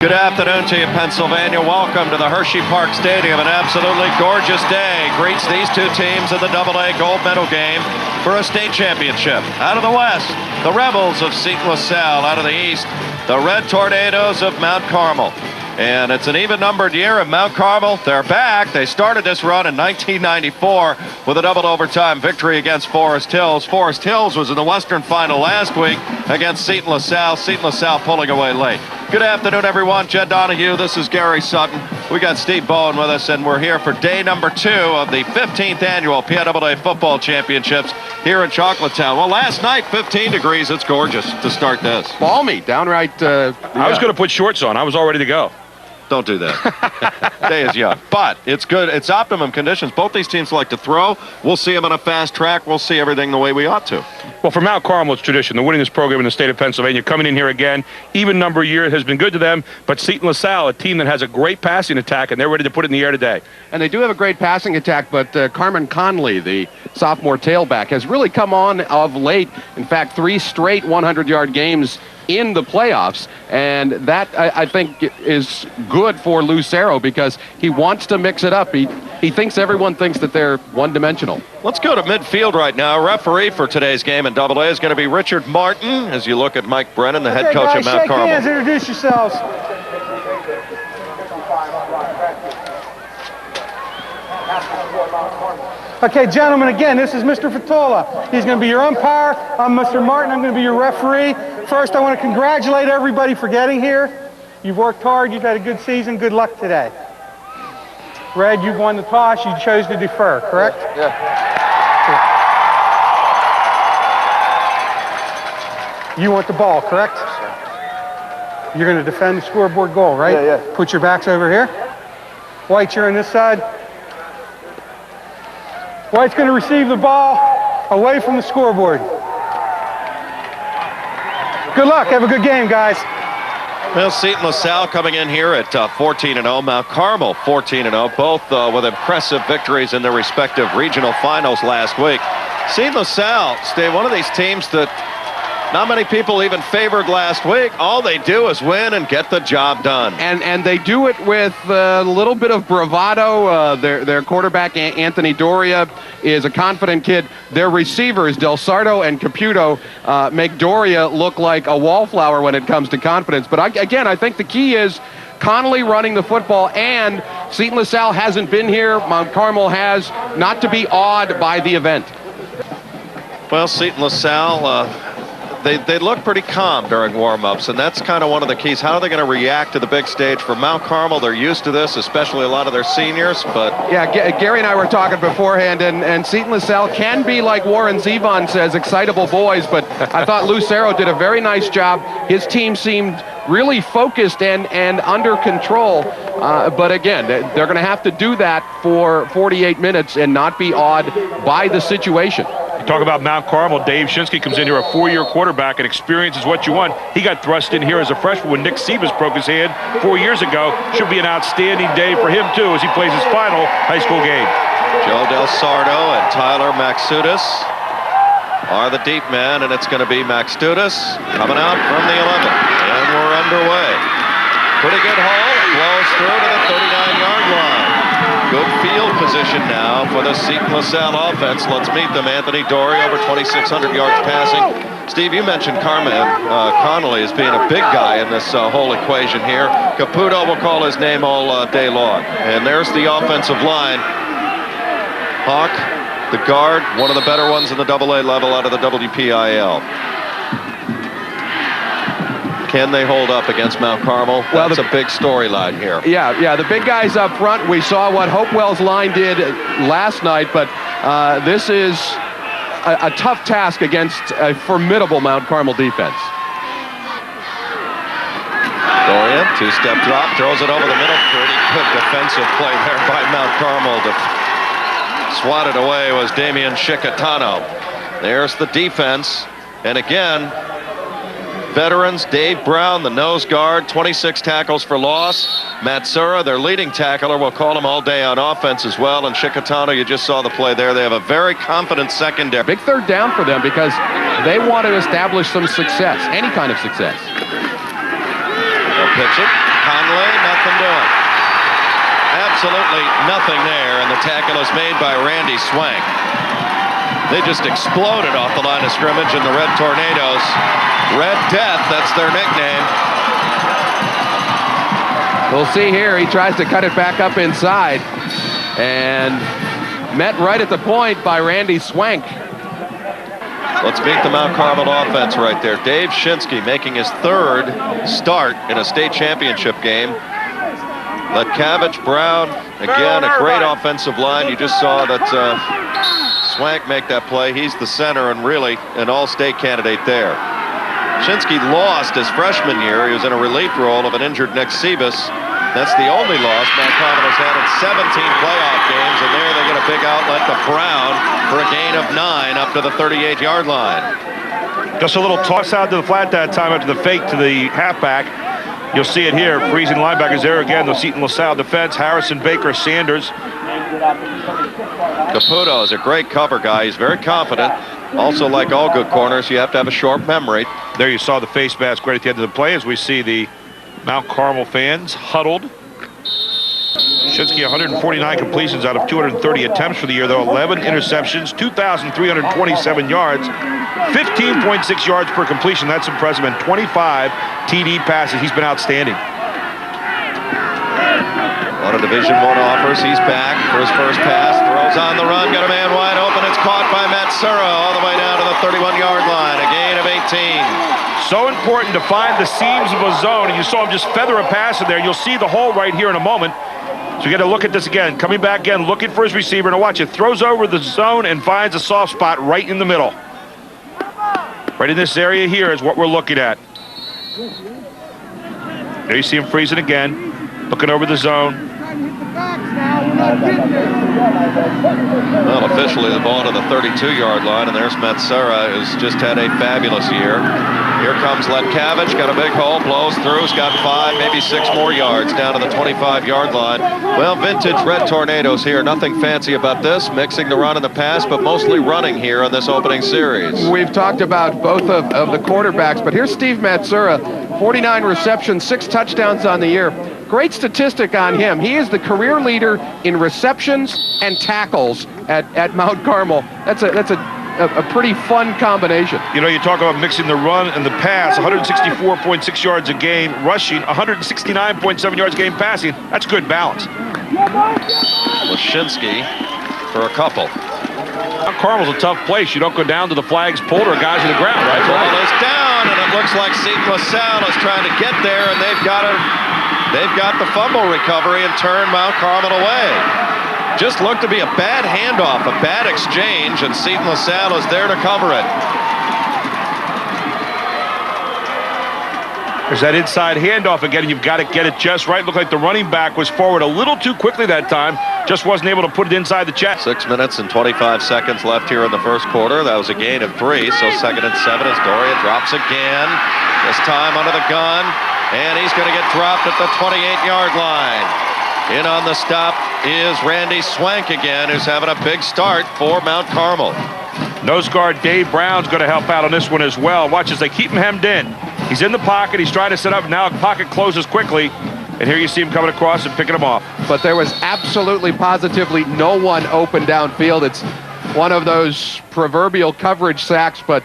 Good afternoon to you, Pennsylvania. Welcome to the Hershey Park Stadium. An absolutely gorgeous day greets these two teams in the AA gold medal game for a state championship. Out of the west, the Rebels of Seton LaSalle. Out of the east, the Red Tornadoes of Mount Carmel. And it's an even-numbered year at Mount Carmel. They're back. They started this run in 1994 with a double overtime victory against Forest Hills. Forest Hills was in the Western Final last week against Seton LaSalle. Seton LaSalle pulling away late. Good afternoon, everyone. Jed Donahue. This is Gary Sutton. We got Steve Bowen with us, and we're here for day number 2 of the 15th annual PIAA Football Championships here in Chocolatetown. Well, last night, 15 degrees. It's gorgeous to start this. Balmy, downright. I was going to put shorts on. I was all ready to go. Don't do that. Day is young. But it's good. It's optimum conditions. Both these teams like to throw. We'll see them on a fast track. We'll see everything the way we ought to. Well, for Mount Carmel, it's tradition. They're winning this program in the state of Pennsylvania. Coming in here again, even number of years has been good to them. But Seton LaSalle, a team that has a great passing attack, and they're ready to put it in the air today. And they do have a great passing attack, but Carmen Conley, the sophomore tailback, has really come on of late. In fact, 3 straight 100-yard games in the playoffs, and that I think is good for Lucero because he wants to mix it up. He thinks everyone thinks that they're one-dimensional. Let's go to midfield right now. Referee for today's game in AA is going to be Richard Martin. As you look at Mike Brennan, the head coach guys, at Mount Carmel. Hands, introduce yourselves. Okay, gentlemen, again, this is Mr. Fatola. He's going to be your umpire. I'm Mr. Martin. I'm going to be your referee. First, I want to congratulate everybody for getting here. You've worked hard. You've had a good season. Good luck today. Red, you've won the toss. You chose to defer, correct? Yeah. You want the ball, correct? You're going to defend the scoreboard goal, right? Yeah. Put your backs over here. White, you're on this side. White's going to receive the ball away from the scoreboard. Good luck. Have a good game, guys. Well, Seton LaSalle coming in here at 14-0. Mount Carmel 14-0, both with impressive victories in their respective regional finals last week. Seton LaSalle, Steve, one of these teams that not many people even favored last week. All they do is win and get the job done. And they do it with a little bit of bravado. Their quarterback, Anthony Doria, is a confident kid. Their receivers, Del Sardo and Caputo, make Doria look like a wallflower when it comes to confidence. But again, I think the key is Connolly running the football, and Seton LaSalle hasn't been here. Mount Carmel has, not to be awed by the event. Well, Seton LaSalle, They look pretty calm during warm-ups, and that's kind of one of the keys. How are they going to react to the big stage? For Mount Carmel, they're used to this, especially a lot of their seniors. But yeah, Gary and I were talking beforehand, and Seton LaSalle can be, like Warren Zevon says, excitable boys, but I thought Lucero did a very nice job. His team seemed really focused and under control. But again, they're going to have to do that for 48 minutes and not be awed by the situation. Talk about Mount Carmel. Dave Shinsky comes in here, a 4-year quarterback, and experience is what you want. He got thrust in here as a freshman when Nick Sebas broke his hand 4 years ago. Should be an outstanding day for him, too, as he plays his final high school game. Joe Del Sardo and Tyler Maxudis are the deep men, and it's going to be Maxudis coming out from the 11. And we're underway. Pretty good haul. It blows through to the 39-yard line. Good field position now for the Seton LaSalle offense. Let's meet them. Anthony Doria, over 2,600 yards passing. Steve, you mentioned Connolly as being a big guy in this whole equation here. Caputo will call his name all day long. And there's the offensive line. Hawk, the guard, one of the better ones in the AA level out of the WPIL. Can they hold up against Mount Carmel? Well, that's a big storyline here. Yeah, the big guys up front. We saw what Hopewell's line did last night, but this is a tough task against a formidable Mount Carmel defense. Dorian, 2-step drop, throws it over the middle. Pretty good defensive play there by Mount Carmel. Swatted away was Damian Chicatano. There's the defense. And again, veterans, Dave Brown, the nose guard, 26 tackles for loss. Matsura, their leading tackler, will call him all day on offense as well. And Chicatano, you just saw the play there. They have a very confident secondary. Big third down for them because they want to establish some success, any kind of success. They'll pitch it. Finley, nothing doing. Absolutely nothing there, and the tackle is made by Randy Swank. They just exploded off the line of scrimmage in the Red Tornadoes. Red Death, that's their nickname. We'll see here. He tries to cut it back up inside, and met right at the point by Randy Swank. Let's meet the Mount Carmel offense right there. Dave Shinsky making his third start in a state championship game. Letkavich, Brown, again, a great offensive line. You just saw that Swank make that play. He's the center and really an all-state candidate there. Shinsky lost his freshman year. He was in a relief role of an injured Nick Sebas. That's the only loss Mount Carmel has had in 17 playoff games, and there they get a big outlet to Brown for a gain of 9 up to the 38-yard line. Just a little toss out to the flat that time after the fake to the halfback. You'll see it here. Freezing linebackers there again. The Seton LaSalle defense. Harrison, Baker, Sanders. Caputo is a great cover guy. He's very confident. Also, like all good corners, you have to have a short memory. There you saw the face mask right at the end of the play as we see the Mount Carmel fans huddled. Shinsky 149 completions out of 230 attempts for the year, though 11 interceptions, 2,327 yards, 15.6 yards per completion. That's impressive, and 25 TD passes. He's been outstanding. On a Division I offers, he's back for his first pass, throws on the run, got a man wide open. It's caught by Matsura all the way down to the 31-yard line, a gain of 18. So important to find the seams of a zone, and you saw him just feather a pass in there. You'll see the hole right here in a moment. So you got to look at this again. Coming back again, looking for his receiver. Now watch it. Throws over the zone and finds a soft spot right in the middle. Right in this area here is what we're looking at. There you see him freezing again. Looking over the zone. Well, officially the ball to the 32-yard line, and there's Matsura, who's just had a fabulous year. Here comes Letkavich, got a big hole, blows through, he's got 5, maybe 6 more yards down to the 25-yard line. Well, vintage Red Tornadoes here. Nothing fancy about this, mixing the run and the pass, but mostly running here on this opening series. We've talked about both of the quarterbacks, but here's Steve Matsura, 49 receptions, 6 touchdowns on the year. Great statistic on him. He is the career leader in receptions and tackles at Mount Carmel. That's a pretty fun combination. You know, you talk about mixing the run and the pass, 164.6 yards a game rushing, 169.7 yards a game passing. That's good balance. Lashinsky for a couple. Mount Carmel's a tough place. You don't go down to the flags pulled or guys on the ground, right? The ball is down, and it looks like Seton LaSalle is trying to get there, and they've got the fumble recovery and turn Mount Carmel away. Just looked to be a bad handoff, a bad exchange, and Seton LaSalle is there to cover it. There's that inside handoff again, and you've got to get it just right. Looked like the running back was forward a little too quickly that time. Just wasn't able to put it inside the chest. 6 minutes and 25 seconds left here in the first quarter. That was a gain of 3, so 2nd and 7 as Doria drops again. This time under the gun, and he's going to get dropped at the 28-yard line. In on the stop is Randy Swank again, who's having a big start for Mount Carmel. Nose guard Dave Brown's going to help out on this one as well. Watch as they keep him hemmed in. He's in the pocket. He's trying to set up. Now the pocket closes quickly. And here you see him coming across and picking him off. But there was absolutely, positively no one open downfield. It's one of those proverbial coverage sacks, but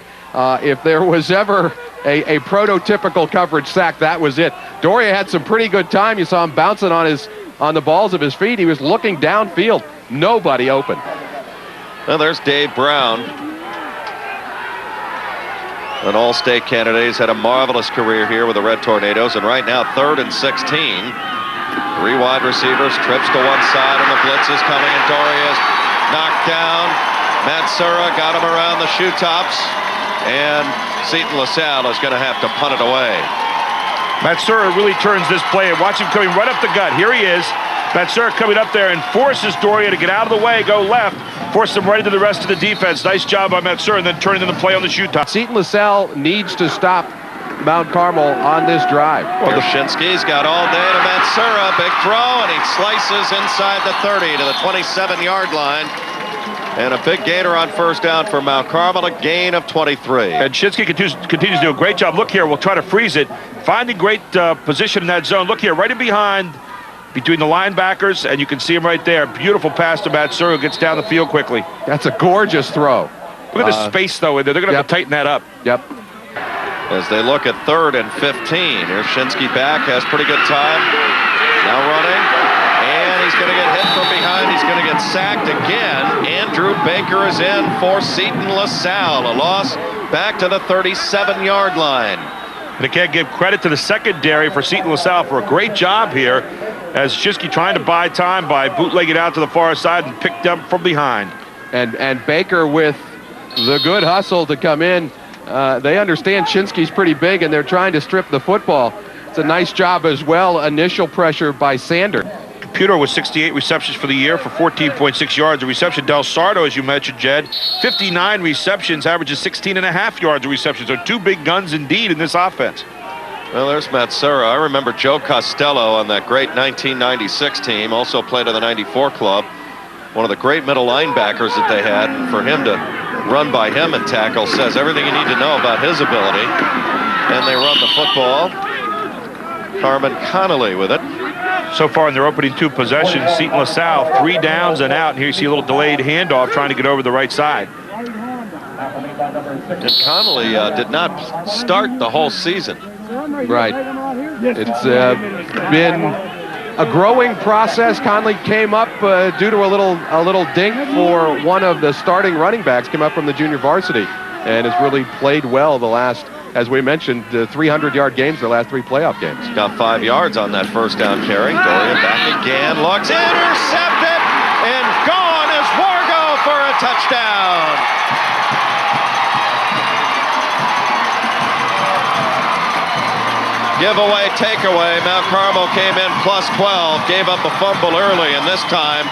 if there was ever a prototypical coverage sack, that was it. Doria had some pretty good time. You saw him bouncing on the balls of his feet. He was looking downfield. Nobody open. Well, there's Dave Brown. An all-state candidate. He's had a marvelous career here with the Red Tornadoes, and right now 3rd and 16. 3 wide receivers, trips to one side, and the blitz is coming, and Doria's knocked down. Matsura got him around the shoe tops, and Seton LaSalle is going to have to punt it away. Matsura really turns this play, and watch him coming right up the gut. Here he is. Matsura coming up there and forces Doria to get out of the way, go left, force him right into the rest of the defense. Nice job by Matsura, and then turning in the play on the shoot top. Seton LaSalle needs to stop Mount Carmel on this drive. Well, Shinsky's got all day to Matsura. Big throw, and he slices inside the 30 to the 27-yard line. And a big gainer on first down for Mount Carmel, a gain of 23. And Shinsky continues to do a great job. Look here, we'll try to freeze it. Finding great position in that zone. Look here, right in behind, between the linebackers, and you can see him right there. Beautiful pass to Matsura, who gets down the field quickly. That's a gorgeous throw. Look at the space, though, in there. They're going to have to tighten that up. Yep. As they look at 3rd and 15. Here's Shinsky back, has pretty good time. Now running, and he's going to get hit from behind. He's going to get sacked again. Andrew Baker is in for Seton LaSalle. A loss back to the 37-yard line. And again, give credit to the secondary for Seton LaSalle for a great job here, as Shinsky trying to buy time by bootlegging out to the far side and picked up from behind. And Baker with the good hustle to come in. They understand Shinsky's pretty big, and they're trying to strip the football. It's a nice job as well. Initial pressure by Sander. Computer with 68 receptions for the year for 14.6 yards a reception. Del Sardo, as you mentioned, Jed, 59 receptions, averages 16.5 yards a reception. So 2 big guns indeed in this offense. Well, there's Matsura. I remember Joe Costello on that great 1996 team. Also played on the 94 club. One of the great middle linebackers that they had. For him to run by him and tackle says everything you need to know about his ability. And they run the football. Carmen Connolly with it. So far in their opening 2 possessions, Seton LaSalle 3 downs and out. And here you see a little delayed handoff trying to get over the right side. And Connolly did not start the whole season. Right. It's been a growing process. Conley came up due to a little dink for one of the starting running backs. Came up from the junior varsity and has really played well the last, as we mentioned, 300-yard games, the last 3 playoff games. Got 5 yards on that first down carry. Doria back again, looks, intercepted, and gone is Wargo for a touchdown. Giveaway, takeaway. Mount Carmel came in plus 12, gave up a fumble early, and this time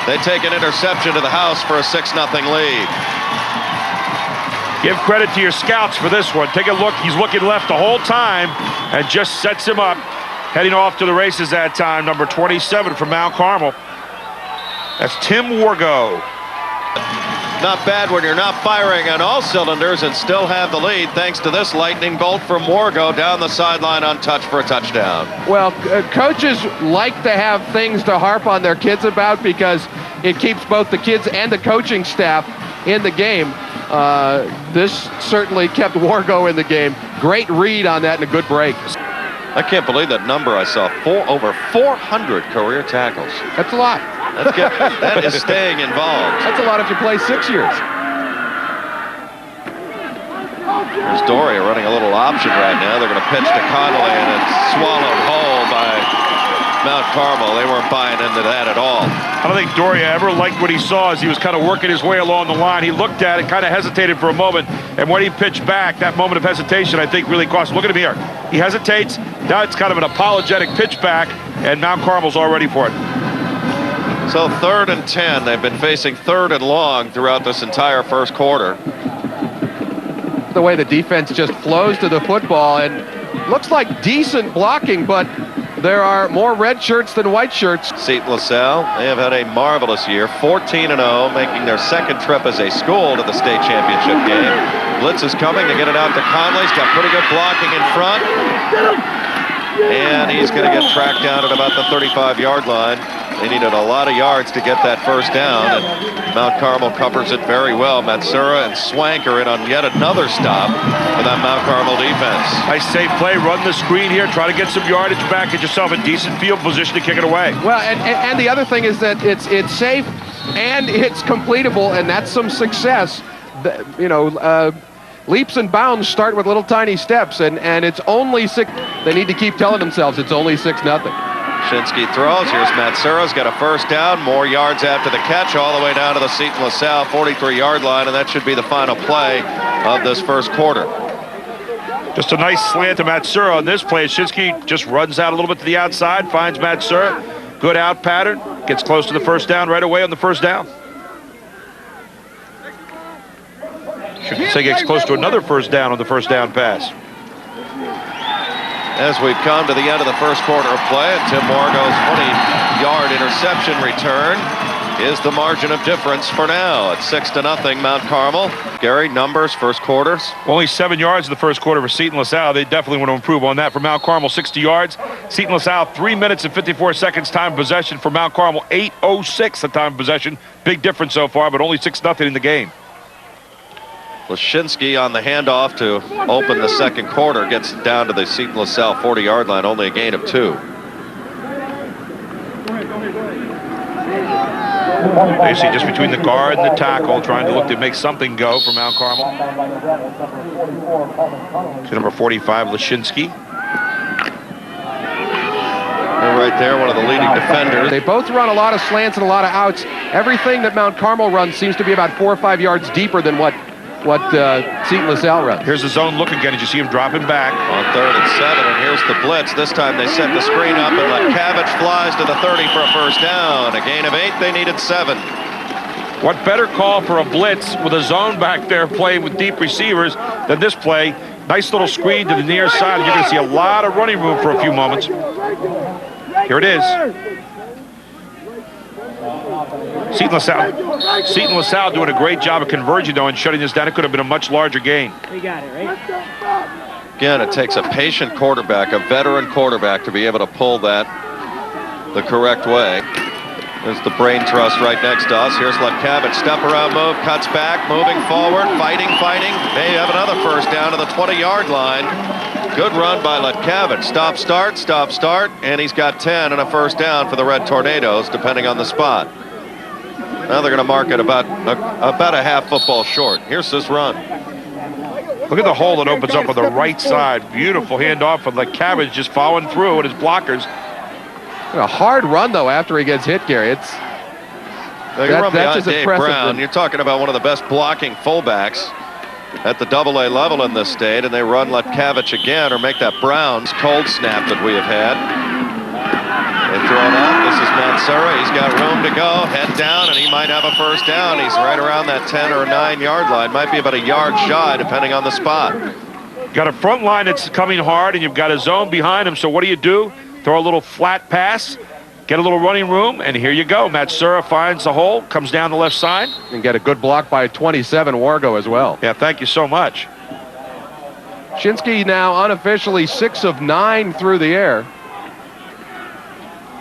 they take an interception to the house for a 6-0 lead. Give credit to your scouts for this one. Take a look. He's looking left the whole time and just sets him up. Heading off to the races that time, number 27 from Mount Carmel. That's Tim Wargo. Not bad when you're not firing on all cylinders and still have the lead thanks to this lightning bolt from Wargo down the sideline untouched for a touchdown. Well, coaches like to have things to harp on their kids about because it keeps both the kids and the coaching staff in the game. This certainly kept Wargo in the game. Great read on that and a good break. I can't believe that number I saw. Over 400 career tackles. That's a lot. That is staying involved. That's a lot if you play 6 years. There's Doria running a little option right now. They're going to pitch to Connolly, and it's swallowed whole by Mount Carmel. They weren't buying into that at all. I don't think Doria ever liked what he saw as he was kind of working his way along the line. He looked at it, kind of hesitated for a moment, and when he pitched back, that moment of hesitation, I think, really cost him. Look at him here. He hesitates. Now it's kind of an apologetic pitch back, and Mount Carmel's all ready for it. So 3rd and 10. They've been facing 3rd and long throughout this entire first quarter. The way the defense just flows to the football, and looks like decent blocking, but there are more red shirts than white shirts. Seton LaSalle, they have had a marvelous year, 14-0, making their 2nd trip as a school to the state championship game. Blitz is coming to get it out to Conley. He's got pretty good blocking in front. And he's going to get tracked down at about the 35-yard line. They needed a lot of yards to get that first down, and Mount Carmel covers it very well. Matsura and Swank are in on yet another stop for that Mount Carmel defense. Nice safe play. Run the screen here. Try to get some yardage back. Get yourself a decent field position to kick it away. Well, and the other thing is that it's safe and it's completable, and that's some success. Leaps and bounds start with little tiny steps, and it's only 6. They need to keep telling themselves it's only 6-0. Shinsky throws. Here's Matsura's got a first down. More yards after the catch, all the way down to the Seton LaSalle 43-yard line, and that should be the final play of this first quarter. Just a nice slant to Matsura on this play. Shinsky just runs out a little bit to the outside, finds Matsura. Good out pattern. Gets close to the first down right away on the first down. Should say gets close to another first down on the first down pass. As we've come to the end of the first quarter of play, and Tim Wargo's 20-yard interception return. is the margin of difference for now. It's 6-0 Mount Carmel. Gary, numbers, first quarters? Only 7 yards in the first quarter for Seton LaSalle. They definitely want to improve on that. For Mount Carmel, 60 yards. Seton LaSalle, 3 minutes and 54 seconds time of possession. For Mount Carmel, 8:06 the time of possession. Big difference so far, but only 6-0 in the game. Lashinsky on the handoff to open the second quarter. Gets down to the Seton LaSalle 40-yard line. Only a gain of 2. Basically just between the guard and the tackle, trying to look to make something go for Mount Carmel. To number 45, Lashinsky. They're right there, one of the leading defenders. They both run a lot of slants and a lot of outs. Everything that Mount Carmel runs seems to be about 4 or 5 yards deeper than what Seton LaSalle runs. Here's the zone look again as you see him dropping back. On 3rd and 7, and here's the blitz. This time they set the screen up and Letkavich flies to the 30 for a first down. A gain of 8, they needed 7. What better call for a blitz with a zone back there playing with deep receivers than this play? Nice little screen to the near side. You're going to see a lot of running room for a few moments. Here it is. Seton LaSalle doing a great job of converging, though, and shutting this down. It could have been a much larger gain. We got it, right? Again, it takes a patient quarterback, a veteran quarterback, to be able to pull that the correct way. There's the brain trust right next to us. Here's Letkavich. Step around move, cuts back, moving forward, fighting. They have another first down to the 20-yard line. Good run by Letkavich. Stop, start, and he's got 10 and a first down for the Red Tornadoes, depending on the spot. Now they're going to mark it about a half football short. Here's this run. Look at the hole that opens up on the right side. Beautiful handoff with Letkavich just following through with his blockers. A hard run, though, after he gets hit, Gary. That's just Dave Brown. You're talking about one of the best blocking fullbacks at the AA level in this state, and they run Letkavich again, or make that Brown's cold snap that we have had. They throw it out. This is Mansura. He's got room to go. Head down, and he might have a first down. He's right around that 10 or 9-yard line. Might be about a yard shy, depending on the spot. Got a front line that's coming hard, and you've got a zone behind him. So what do? Throw a little flat pass, get a little running room, and here you go. Matsura finds the hole, comes down the left side. And get a good block by 27, Wargo, as well. Yeah, thank you so much. Shinsky now unofficially 6 of 9 through the air.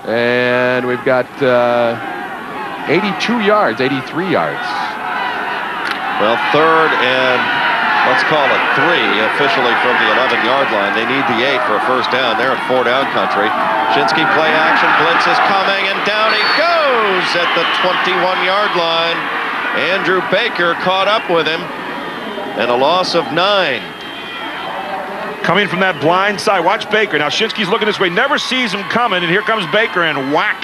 And we've got 82 yards, 83 yards. Well, 3rd and let's call it 3 officially from the 11-yard line. They need the 8 for a first down. They're in 4-down country. Shinsky play action, blitz is coming, and down he goes at the 21-yard line. Andrew Baker caught up with him, and a loss of 9. Coming from that blind side, watch Baker. Now Shinsky's looking this way, never sees him coming, and here comes Baker, and whack.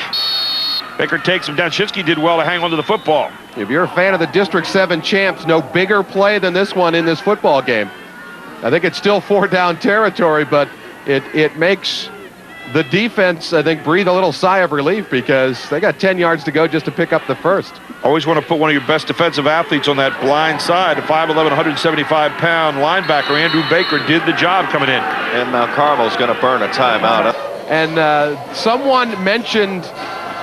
Baker takes him down. Shinsky did well to hang on to the football. If you're a fan of the District 7 champs, no bigger play than this one in this football game. I think it's still 4-down territory, but it makes the defense, I think, breathe a little sigh of relief because they got 10 yards to go just to pick up the first. Always want to put one of your best defensive athletes on that blind side. A 5'11", 175-pound linebacker, Andrew Baker, did the job coming in. And Mount Carmel's going to burn a timeout. And someone mentioned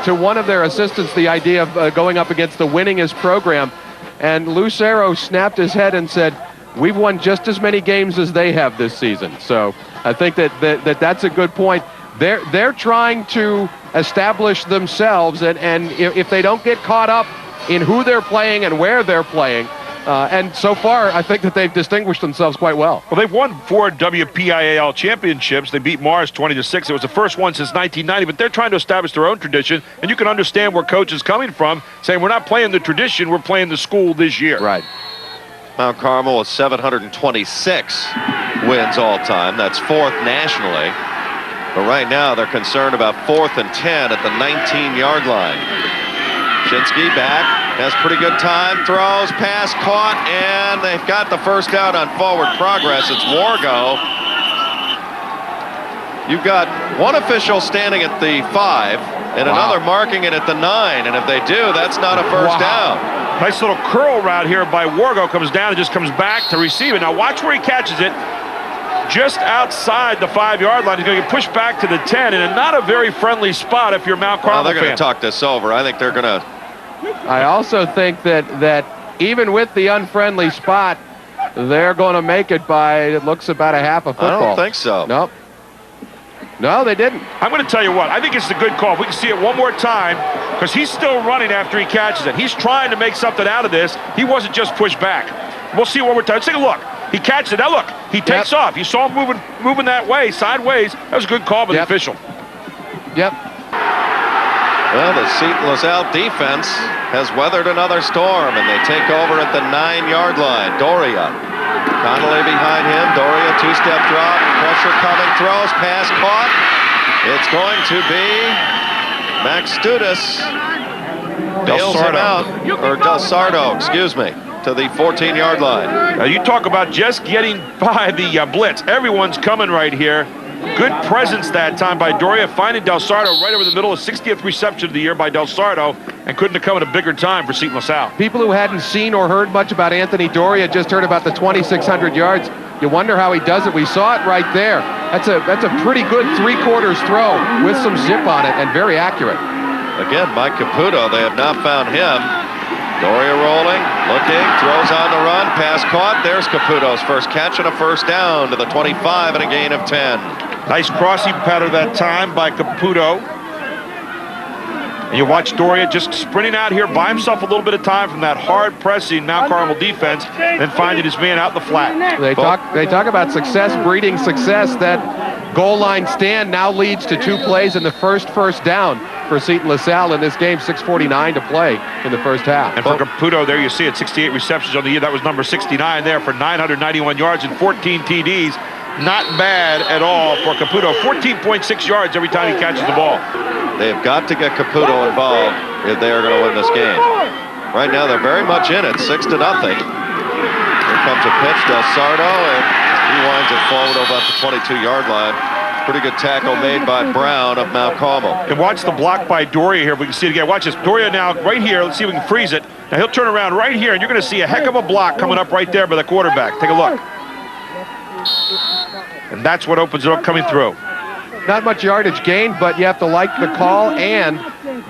to one of their assistants the idea of going up against the winningest program, and Lucero snapped his head and said, we've won just as many games as they have this season. So I think that's a good point. They're trying to establish themselves, and if they don't get caught up in who they're playing and where they're playing, and so far I think that they've distinguished themselves quite well. Well, they've won 4 PIAA championships. They beat Mars 20-6. It was the first one since 1990, but they're trying to establish their own tradition, and you can understand where coach is coming from, saying we're not playing the tradition, we're playing the school this year. Right. Mount Carmel is 726 wins all time. That's 4th nationally. But right now they're concerned about 4th and 10 at the 19-yard line. Shinsky back, has pretty good time, throws, pass caught, and they've got the first down on forward progress. It's Wargo. You've got one official standing at the 5 and another marking it at the 9, and if they do, that's not a first down. Nice little curl route here by Wargo, comes down and just comes back to receive it. Now watch where he catches it. Just outside the 5-yard line. He's going to get pushed back to the 10, and not a very friendly spot if you're Mount Carmel. They're going to talk this over. I think they're going to I also think that even with the unfriendly spot, they're going to make it by, it looks about a half a football. I don't think so. Nope. No, they didn't. I'm going to tell you what, I think it's a good call. If we can see it one more time, because he's still running after he catches it. He's trying to make something out of this. He wasn't just pushed back. We'll see it one more time. Let's take a look. He catches it. Now look, he takes off. You saw him moving that way, sideways. That was a good call by the official. Yep. Well, the Seton LaSalle defense has weathered another storm, and they take over at the 9-yard line. Doria. Connolly behind him. Doria, two-step drop. Pressure coming. Throws. Pass caught. It's going to be Max Studis. Bails him out. Or Del Sardo, excuse me, to the 14-yard line. Now you talk about just getting by the blitz. Everyone's coming right here. Good presence that time by Doria, finding Del Sardo right over the middle. 60th reception of the year by Del Sardo, and couldn't have come at a bigger time for Seton LaSalle. People who hadn't seen or heard much about Anthony Doria just heard about the 2,600 yards. You wonder how he does it. We saw it right there. That's a pretty good three-quarters throw with some zip on it and very accurate. Again, Mike Caputo, they have not found him. Doria rolling, looking, throws on the run, pass caught. There's Caputo's first catch and a first down to the 25 and a gain of 10. Nice crossing pattern that time by Caputo. And you watch Doria just sprinting out here, buy himself a little bit of time from that hard-pressing Mount Carmel defense, then finding his man out in the flat. They talk about success breeding success. That goal line stand now leads to 2 plays in the first down for Seton LaSalle in this game. 6:49 to play in the first half. And for Caputo, there you see it, 68 receptions on the year. That was number 69 there for 991 yards and 14 TDs. Not bad at all for Caputo. 14.6 yards every time he catches the ball. They've got to get Caputo involved if they are going to win this game. Right now, they're very much in it, 6-0. Here comes a pitch, Del Sardo, and he winds it forward over at the 22-yard line. Pretty good tackle made by Brown of Mount Carmel. And watch the block by Doria here. If we can see it again. Watch this. Doria now right here. Let's see if we can freeze it. Now he'll turn around right here, and you're going to see a heck of a block coming up right there by the quarterback. Take a look. And that's what opens it up coming through. Not much yardage gained, but you have to like the call, and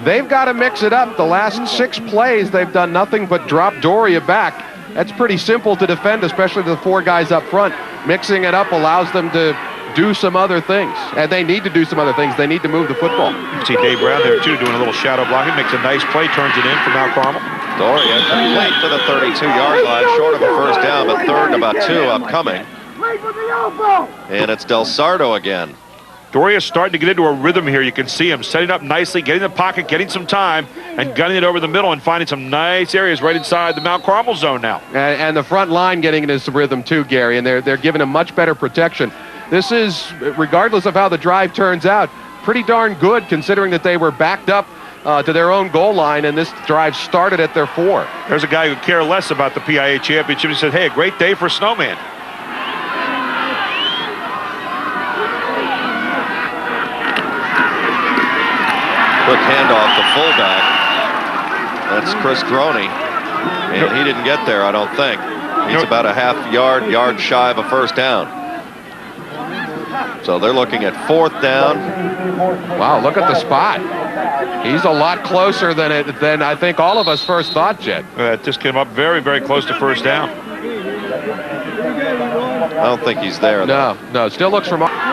they've got to mix it up. The last 6 plays, they've done nothing but drop Doria back. That's pretty simple to defend, especially the 4 guys up front. Mixing it up allows them to do some other things, and they need to do some other things. They need to move the football. You can see Dave Brown there, too, doing a little shadow blocking. Makes a nice play, turns it in for Mount Carmel. Doria complete to the 32-yard line, short of a first down, but third and about 2 upcoming. And it's Del Sardo again. Doria's starting to get into a rhythm here. You can see him setting up nicely, getting the pocket, getting some time, and gunning it over the middle and finding some nice areas right inside the Mount Carmel zone now. And the front line getting into some rhythm too, Gary, and they're giving him much better protection. This is, regardless of how the drive turns out, pretty darn good considering that they were backed up to their own goal line, and this drive started at their 4. There's a guy who cared less about the PIAA championship. He said, hey, a great day for Snowman. Quick handoff to fullback. That's Chris Droney. And he didn't get there, I don't think. He's about a yard shy of a first down. So they're looking at 4th down. Wow, look at the spot. He's a lot closer than I think all of us first thought, Jed. That just came up very, very close to first down. I don't think he's there, though. No, still looks remarkable.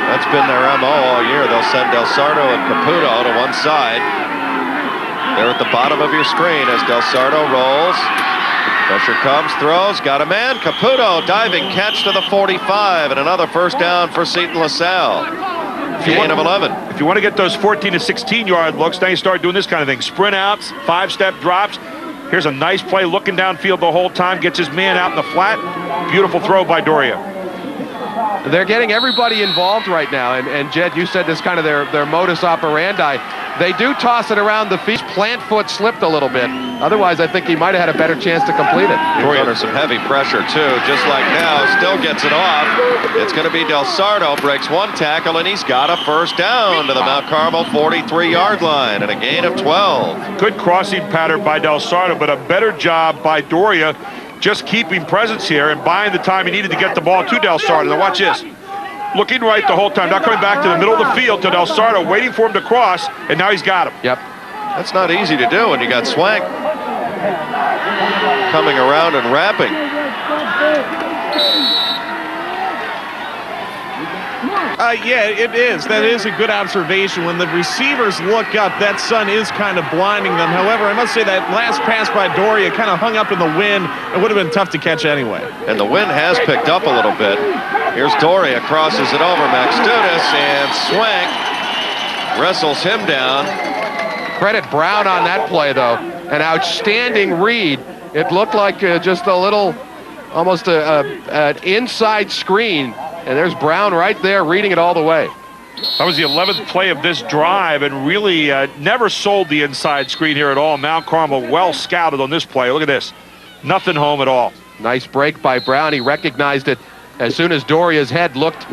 That's been their MO all year. They'll send Del Sardo and Caputo to one side. They're at the bottom of your screen as Del Sardo rolls. Pressure comes, throws, got a man. Caputo diving catch to the 45 and another first down for Seton LaSalle. Gain of 11. If you want to get those 14 to 16-yard looks, now you start doing this kind of thing. Sprint outs, 5-step drops. Here's a nice play looking downfield the whole time. Gets his man out in the flat. Beautiful throw by Doria. They're getting everybody involved right now, and Jed, you said this kind of their modus operandi. They do toss it around the feet. Plant foot slipped a little bit. Otherwise, I think he might have had a better chance to complete it. He's under some heavy pressure, too, just like now. Still gets it off. It's going to be Del Sardo, breaks 1 tackle, and he's got a first down to the Mount Carmel 43-yard line and a gain of 12. Good crossing pattern by Del Sardo, but a better job by Doria just keeping presence here and buying the time he needed to get the ball to Del Sardo. Now watch this. Looking right the whole time, not coming back to the middle of the field to Del Sardo, waiting for him to cross, and now he's got him. Yep. That's not easy to do when you got Swank coming around and wrapping. Yeah, it is. That is a good observation. When the receivers look up, that sun is kind of blinding them. However, I must say that last pass by Doria kind of hung up in the wind. It would have been tough to catch anyway. And the wind has picked up a little bit. Here's Doria, crosses it over Maxudis, and Swank wrestles him down. Credit Brown on that play, though. An outstanding read. It looked like just a little, almost an inside screen. And there's Brown right there reading it all the way. That was the 11th play of this drive, and really never sold the inside screen here at all. Mount Carmel well scouted on this play. Look at this. Nothing home at all. Nice break by Brown. He recognized it as soon as Doria's head looked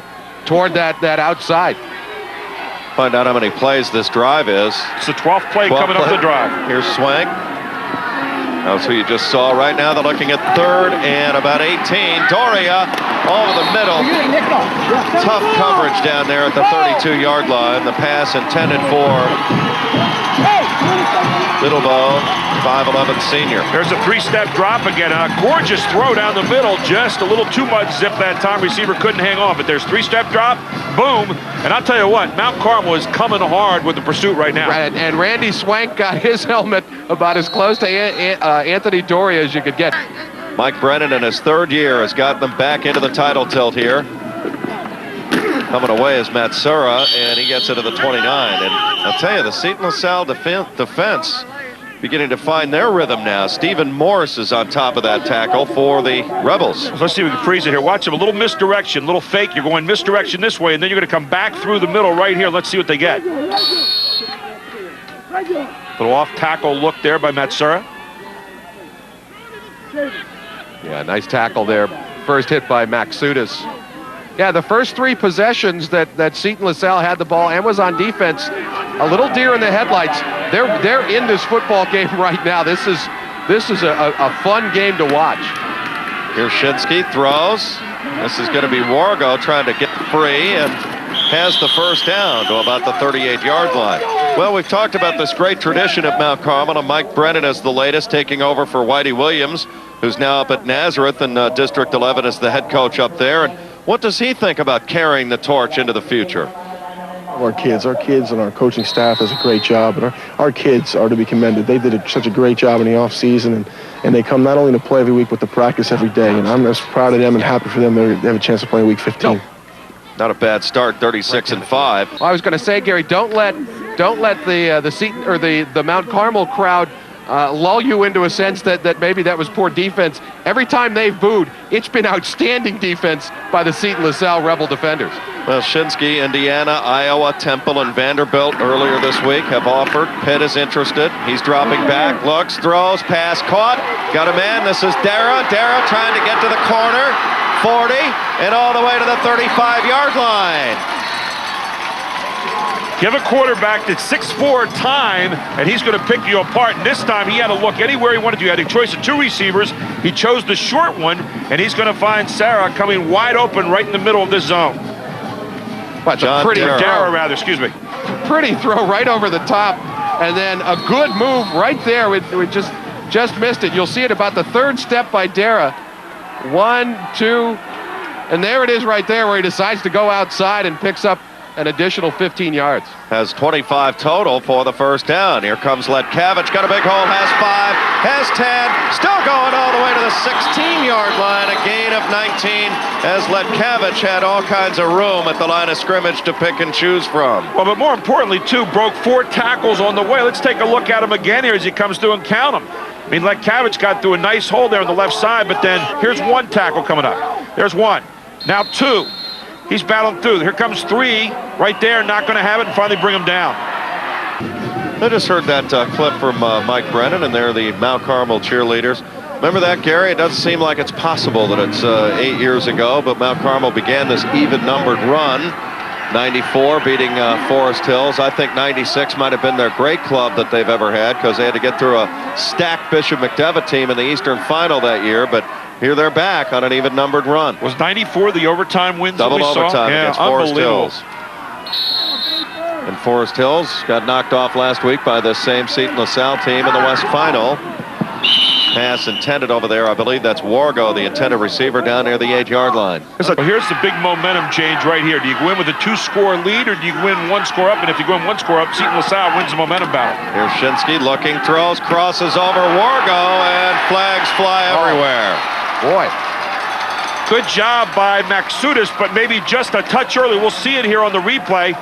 toward that outside. Find out how many plays this drive is. It's the 12th play coming up the drive. Here's Swank. That's who you just saw. Right now they're looking at 3rd and about 18. Doria over the middle. Tough coverage down there at the 32-yard line. The pass intended for Littlebow, 5'11" senior. There's a 3-step drop again. A gorgeous throw down the middle. Just a little too much zip that time. Receiver couldn't hang on. But there's 3-step drop. Boom. And I'll tell you what, Mount Carmel is coming hard with the pursuit right now. And Randy Swank got his helmet about as close to Anthony Doria as you could get. Mike Brennan in his 3rd year has gotten them back into the title tilt here. Coming away is Matsura, and he gets it to the 29. And I'll tell you, the Seton LaSalle defense beginning to find their rhythm now. Stephen Morse is on top of that tackle for the Rebels. Let's see if we can freeze it here. Watch him, a little misdirection, little fake. You're going misdirection this way, and then you're going to come back through the middle right here. Let's see what they get. Little off tackle look there by Matsura. Yeah, nice tackle there. First hit by Maxudis. Yeah, the first 3 possessions that Seton LaSalle had the ball and was on defense, a little deer in the headlights. They're in this football game right now. This is a fun game to watch. Here's Shinsky, throws. This is going to be Wargo trying to get free and has the first down to about the 38-yard line. Well, we've talked about this great tradition at Mount Carmel, and Mike Brennan is the latest, taking over for Whitey Williams, who's now up at Nazareth, and District 11 is the head coach up there. And what does he think about carrying the torch into the future? Our kids and our coaching staff does a great job, and our kids are to be commended. They did such a great job in the off season, and they come not only to play every week, but to practice every day. And I'm just proud of them and happy for them they have a chance to play in week 15. No. Not a bad start, 36-5. I was going to say, Gary, don't let the Seton or the Mount Carmel crowd lull you into a sense that maybe that was poor defense. Every time they've booed, it's been outstanding defense by the Seton LaSalle Rebel defenders. Well, Shinsky, Indiana, Iowa, Temple, and Vanderbilt earlier this week have offered. Pitt is interested. He's dropping back, looks, throws, pass caught. Got a man. This is Dara. Dara trying to get to the corner. 40 and all the way to the 35-yard line. Give a quarterback that's 6'4" time, and he's going to pick you apart. And this time, he had to look anywhere he wanted to. He had a choice of 2 receivers. He chose the short one, and he's going to find Sarah coming wide open right in the middle of this zone. But a pretty Pretty throw right over the top, and then a good move right there. We just missed it. You'll see it about the 3rd step by Dara. 1, 2, and there it is right there where he decides to go outside and picks up an additional 15 yards. Has 25 total for the first down. Here comes Letkavich, got a big hole, has 5, has 10, still going all the way to the 16-yard line, a gain of 19, as Letkavich had all kinds of room at the line of scrimmage to pick and choose from. Well, but more importantly, too, broke 4 tackles on the way. Let's take a look at him again here as he comes through and count them. I mean, Letkavich got through a nice hole there on the left side, but then here's 1 tackle coming up. There's 1. Now 2. He's battling through. Here comes 3 right there, not going to have it, and finally bring him down. I just heard that clip from Mike Brennan, and they're the Mount Carmel cheerleaders. Remember that, Gary? It doesn't seem like it's possible that it's 8 years ago, but Mount Carmel began this even-numbered run. 94 beating Forest Hills. I think 96 might have been their great club that they've ever had, because they had to get through a stacked Bishop McDevitt team in the Eastern Final that year, but here they're back on an even-numbered run. Was 94 the overtime wins Double that we overtime saw? against Forest Hills. And Forest Hills got knocked off last week by this same Seton LaSalle team in the West Final. Pass intended over there. I believe that's Wargo, the intended receiver, down near the 8-yard line. Here's the big momentum change right here. Do you win with a 2-score lead, or do you win 1 score up? And if you win 1 score up, Seton LaSalle wins the momentum battle. Here's Shinsky looking, throws, crosses over Wargo, and flags fly everywhere. Boy. Good job by Maxudis, but maybe just a touch early. We'll see it here on the replay.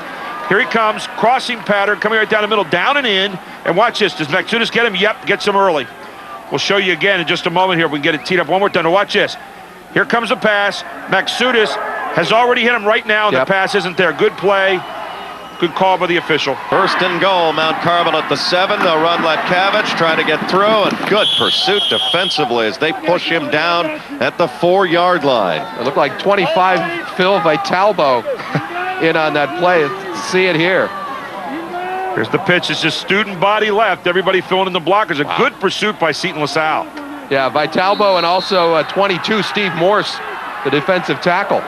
Here he comes, crossing pattern, coming right down the middle, down and in. And watch this. Does Maxudis get him? Yep, gets him early. We'll show you again in just a moment here. We can get it teed up one more time. Now watch this. Here comes the pass. Maxudis has already hit him right now, and the pass isn't there. Good play. Good call by the official. First and goal, Mount Carmel at the 7. They'll run Letkavich, trying to get through, and good pursuit defensively as they push him down at the 4-yard line. It looked like 25 Phil Vitalbo in on that play. See it here. Here's the pitch. It's just student body left. Everybody filling in the blockers. A good pursuit by Seton LaSalle. Yeah, Vitalbo and also 22, Steve Morse, the defensive tackle.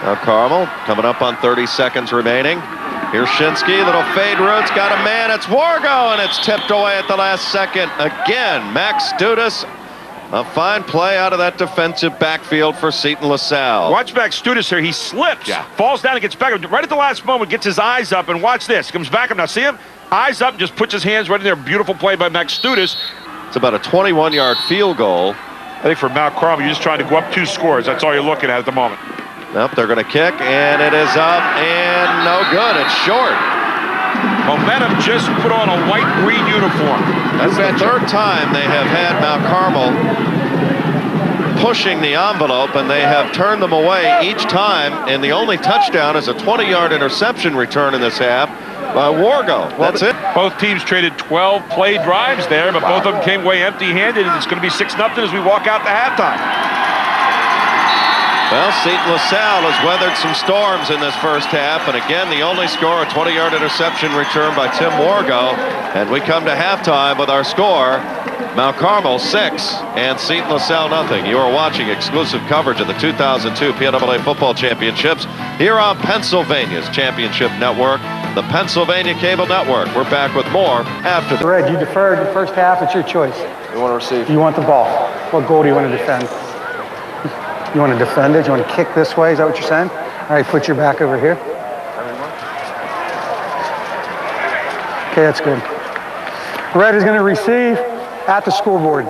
Now Carmel coming up on 30 seconds remaining. Here's Shinsky, little fade routes, got a man. It's Wargo, and it's tipped away at the last second. Again, Max Studis. A fine play out of that defensive backfield for Seton LaSalle. Watch Max Studis here. He slips, falls down and gets back up. Right at the last moment, gets his eyes up, and watch this. Comes back up. Now see him? Eyes up, just puts his hands right in there. Beautiful play by Max Studis. It's about a 21-yard field goal. I think for Mount Carmel, you're just trying to go up 2 scores. That's all you're looking at the moment. Nope, they're going to kick, and it is up, and no good. It's short. Momentum just put on a white-green uniform. That's the 3rd time they have had Mount Carmel pushing the envelope, and they have turned them away each time, and the only touchdown is a 20-yard interception return in this half by Wargo. That's it. Both teams traded 12 play drives there, but both of them came away empty-handed, and it's going to be 6-0 as we walk out to halftime. Well, Seton LaSalle has weathered some storms in this first half, and again, the only score, a 20-yard interception return by Tim Wargo, and we come to halftime with our score, Mount Carmel 6 and Seton LaSalle nothing. You are watching exclusive coverage of the 2002 PIAA Football Championships here on Pennsylvania's Championship Network, the Pennsylvania Cable Network. We're back with more after the... Red, you deferred the first half. It's your choice. You want to receive? You want the ball. What goal do you want to defend? You want to defend it? You want to kick this way? Is that what you're saying? All right, put your back over here. Okay, that's good. Red is going to receive at the scoreboard.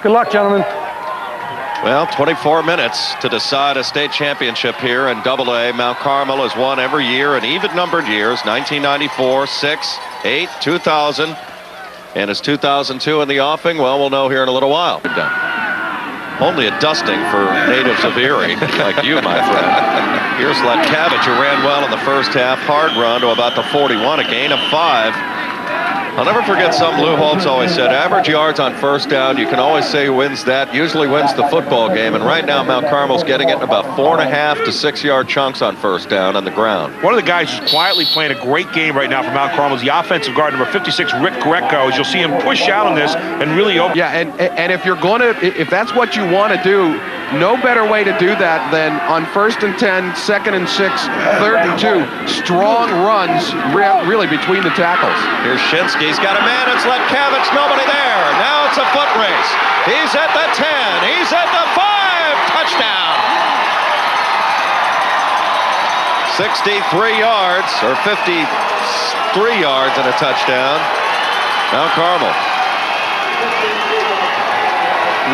Good luck, gentlemen. Well, 24 minutes to decide a state championship here in AA. Mount Carmel has won every year in even-numbered years, 1994, 6, 8, 2000. And is 2002 in the offing? Well, we'll know here in a little while. Only a dusting for natives of Erie, like you, my friend. Here's Letkavich, who ran well in the first half. Hard run to about the 41, a gain of 5. I'll never forget something Lou Holtz always said. Average yards on first down, you can always say who wins that. Usually wins the football game. And right now, Mount Carmel's getting it in about 4.5 to 6-yard chunks on first down on the ground. One of the guys who's quietly playing a great game right now for Mount Carmel is the offensive guard, number 56, Rick Greco. As you'll see him push out on this and really open. Yeah, and if you're going to, if that's what you want to do, no better way to do that than on 1st and 10, 2nd and 6, 3rd and 2. Strong runs really between the tackles. Here's Shinsky. He's got a man. It's Letkavich. Nobody there. Now it's a foot race. He's at the 10. He's at the 5. Touchdown. 63 yards, or 53 yards and a touchdown. Mount Carmel.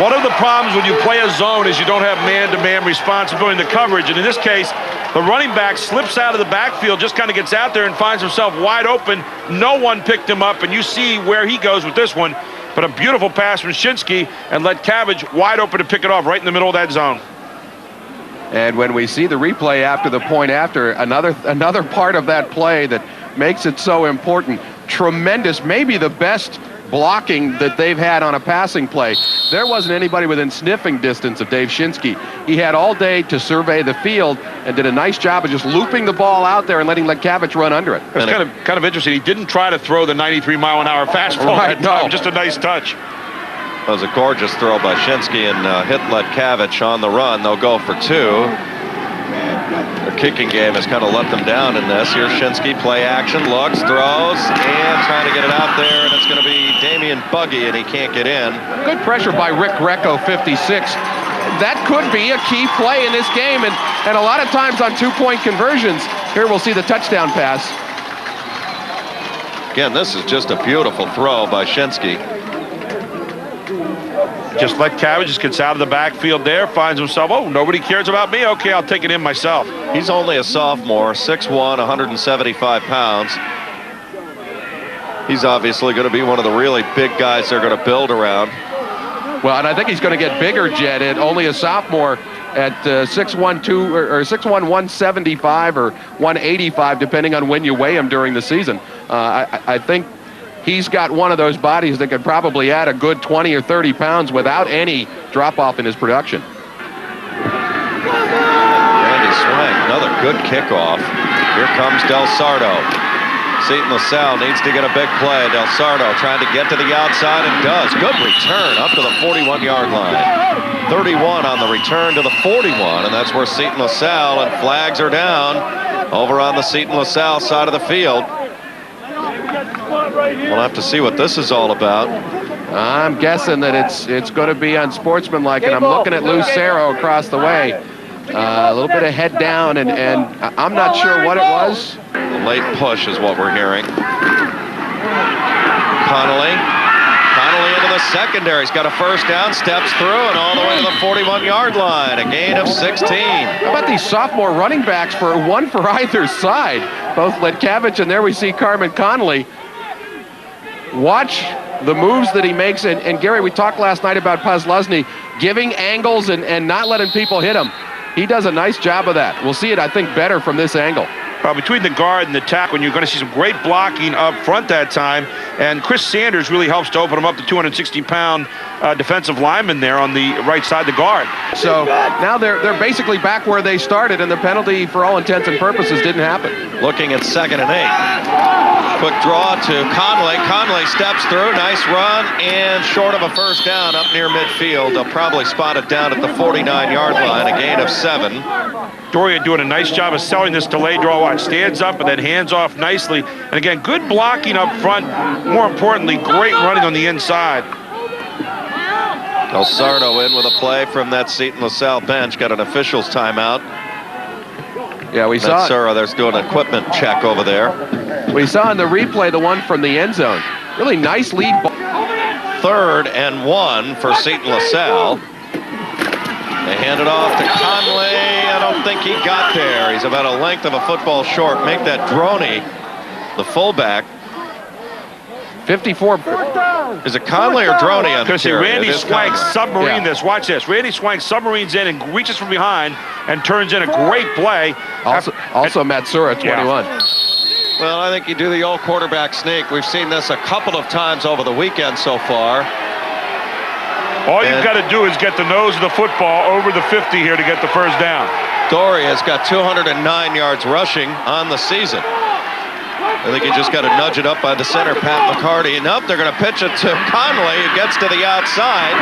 One of the problems when you play a zone is you don't have man-to-man responsibility in the coverage. And in this case, the running back slips out of the backfield, just kind of gets out there and finds himself wide open. No one picked him up, and you see where he goes with this one. But a beautiful pass from Shinsky, and Letkavich wide open to pick it off right in the middle of that zone. And when we see the replay after the point after, another part of that play that makes it so important, tremendous, maybe the best blocking that they've had on a passing play. There wasn't anybody within sniffing distance of Dave Shinsky. He had all day to survey the field and did a nice job of just looping the ball out there and letting Letkavich run under it. It's kind of interesting. He didn't try to throw the 93-mile-an-hour fastball that time. Just a nice touch. That was a gorgeous throw by Shinsky and hit Letkavich on the run. They'll go for 2. Their kicking game has kind of let them down in this. Here's Shinsky, play action, looks, throws, and trying to get it out there, and it's going to be Damian Buggy, and he can't get in. Good pressure by Rick Greco, 56. That could be a key play in this game, and a lot of times on two-point conversions. Here we'll see the touchdown pass. Again, this is just a beautiful throw by Shinsky. Just let Cabbage just gets out of the backfield there, finds himself, oh, nobody cares about me. Okay, I'll take it in myself. He's only a sophomore, 6'1", 175 pounds. He's obviously going to be one of the really big guys they're going to build around. Well, and I think he's going to get bigger, Jed, at only a sophomore at 6'1", 175 or 185, depending on when you weigh him during the season. I think he's got one of those bodies that could probably add a good 20 or 30 pounds without any drop-off in his production. Randy Swang, another good kickoff. Here comes Del Sardo. Seton LaSalle needs to get a big play. Del Sardo trying to get to the outside and does. Good return up to the 41-yard line. 31 on the return to the 41, and that's where Seton LaSalle, and flags are down over on the Seton LaSalle side of the field. We'll have to see what this is all about. I'm guessing that it's going to be unsportsmanlike, and I'm looking at Lucero across the way. A little bit of head down, and I'm not sure what it was. A late push is what we're hearing. Connolly into the secondary. He's got a first down, steps through, and all the way to the 41-yard line. A gain of 16. How about these sophomore running backs, for one for either side? Both Letkavich, and there we see Carmen Connolly. Watch the moves that he makes, and Gary, we talked last night about Pazluzny giving angles and not letting people hit him. He does a nice job of that. We'll see it, I think, better from this angle. Between the guard and the tackle, you're going to see some great blocking up front that time. And Chris Sanders really helps to open him up, the 260-pound defensive lineman there on the right side, the guard. So now they're basically back where they started, and the penalty, for all intents and purposes, didn't happen. Looking at 2nd and 8. Quick draw to Conley. Conley steps through. Nice run, and short of a first down up near midfield. They'll probably spot it down at the 49-yard line, a gain of 7. Doria doing a nice job of selling this delay draw. Watch, stands up and then hands off nicely. And again, good blocking up front. More importantly, great running on the inside. Del Sardo in with a play from that Seton LaSalle bench. Got an official's timeout. Yeah, we saw Matsura, there's doing an equipment check over there. We saw in the replay the one from the end zone. Really nice lead ball. 3rd and 1 for Seton LaSalle. They hand it off to Conley. I don't think he got there. He's about a length of a football short. Make that Droney, the fullback. 54. Is it Conley or Droney on the carry? Randy Swank submarine this. Watch this. Randy Swank submarines in and reaches from behind and turns in a great play. Also Matsura, 21. Yeah. Well, I think you do the old quarterback sneak. We've seen this a couple of times over the weekend so far. All you've got to do is get the nose of the football over the 50 here to get the first down. Doria's got 209 yards rushing on the season. I think he just got to nudge it up by the center, Pat McCarty. Nope, they're going to pitch it to Conley. It gets to the outside.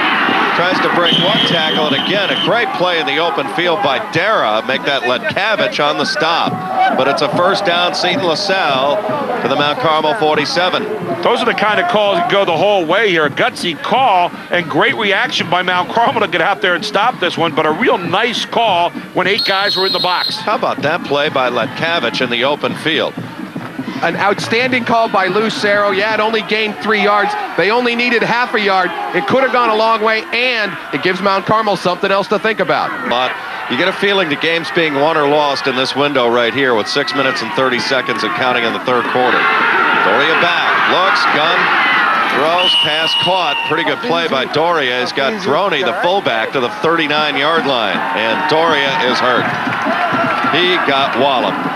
Tries to break one tackle, and again, a great play in the open field by Dara. Make that Letkavich on the stop. But it's a first down, Seton LaSalle to the Mount Carmel 47. Those are the kind of calls that go the whole way here. A gutsy call and great reaction by Mount Carmel to get out there and stop this one, but a real nice call when 8 guys were in the box. How about that play by Letkavich in the open field? An outstanding call by Lucero. Yeah, it only gained 3 yards. They only needed half a yard. It could have gone a long way, and it gives Mount Carmel something else to think about. But you get a feeling the game's being won or lost in this window right here with 6 minutes and 30 seconds and counting in the 3rd quarter. Doria back, looks, gun, throws, pass caught. Pretty good play by Doria. He's got Droney, the fullback, to the 39-yard line, and Doria is hurt. He got walloped.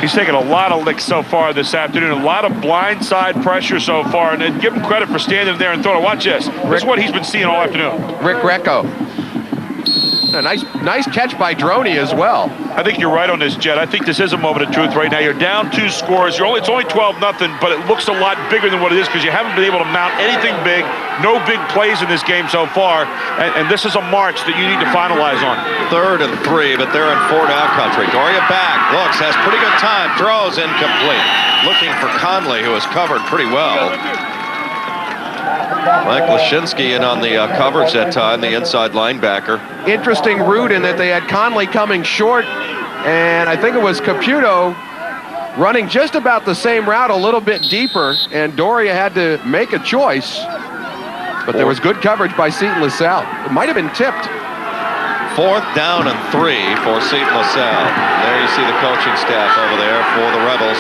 He's taken a lot of licks so far this afternoon, a lot of blindside pressure so far, and give him credit for standing there and throwing. Watch this. This is what he's been seeing all afternoon. Rick Greco. A nice catch by Droney as well. I think you're right on this, Jed. I think this is a moment of truth right now. You're down 2 scores. It's only 12-0, but it looks a lot bigger than what it is because you haven't been able to mount anything big. No big plays in this game so far, and this is a march that you need to finalize on. 3rd and 3, but they're in 4-down country. Doria back, looks, has pretty good time, throws incomplete. Looking for Conley, who is covered pretty well. Mike Lashinsky in on the coverage that time, the inside linebacker. Interesting route in that they had Conley coming short, and I think it was Caputo running just about the same route, a little bit deeper, and Doria had to make a choice. But there was good coverage by Seton LaSalle. It might have been tipped. 4th down and 3 for Seton LaSalle. There you see the coaching staff over there for the Rebels.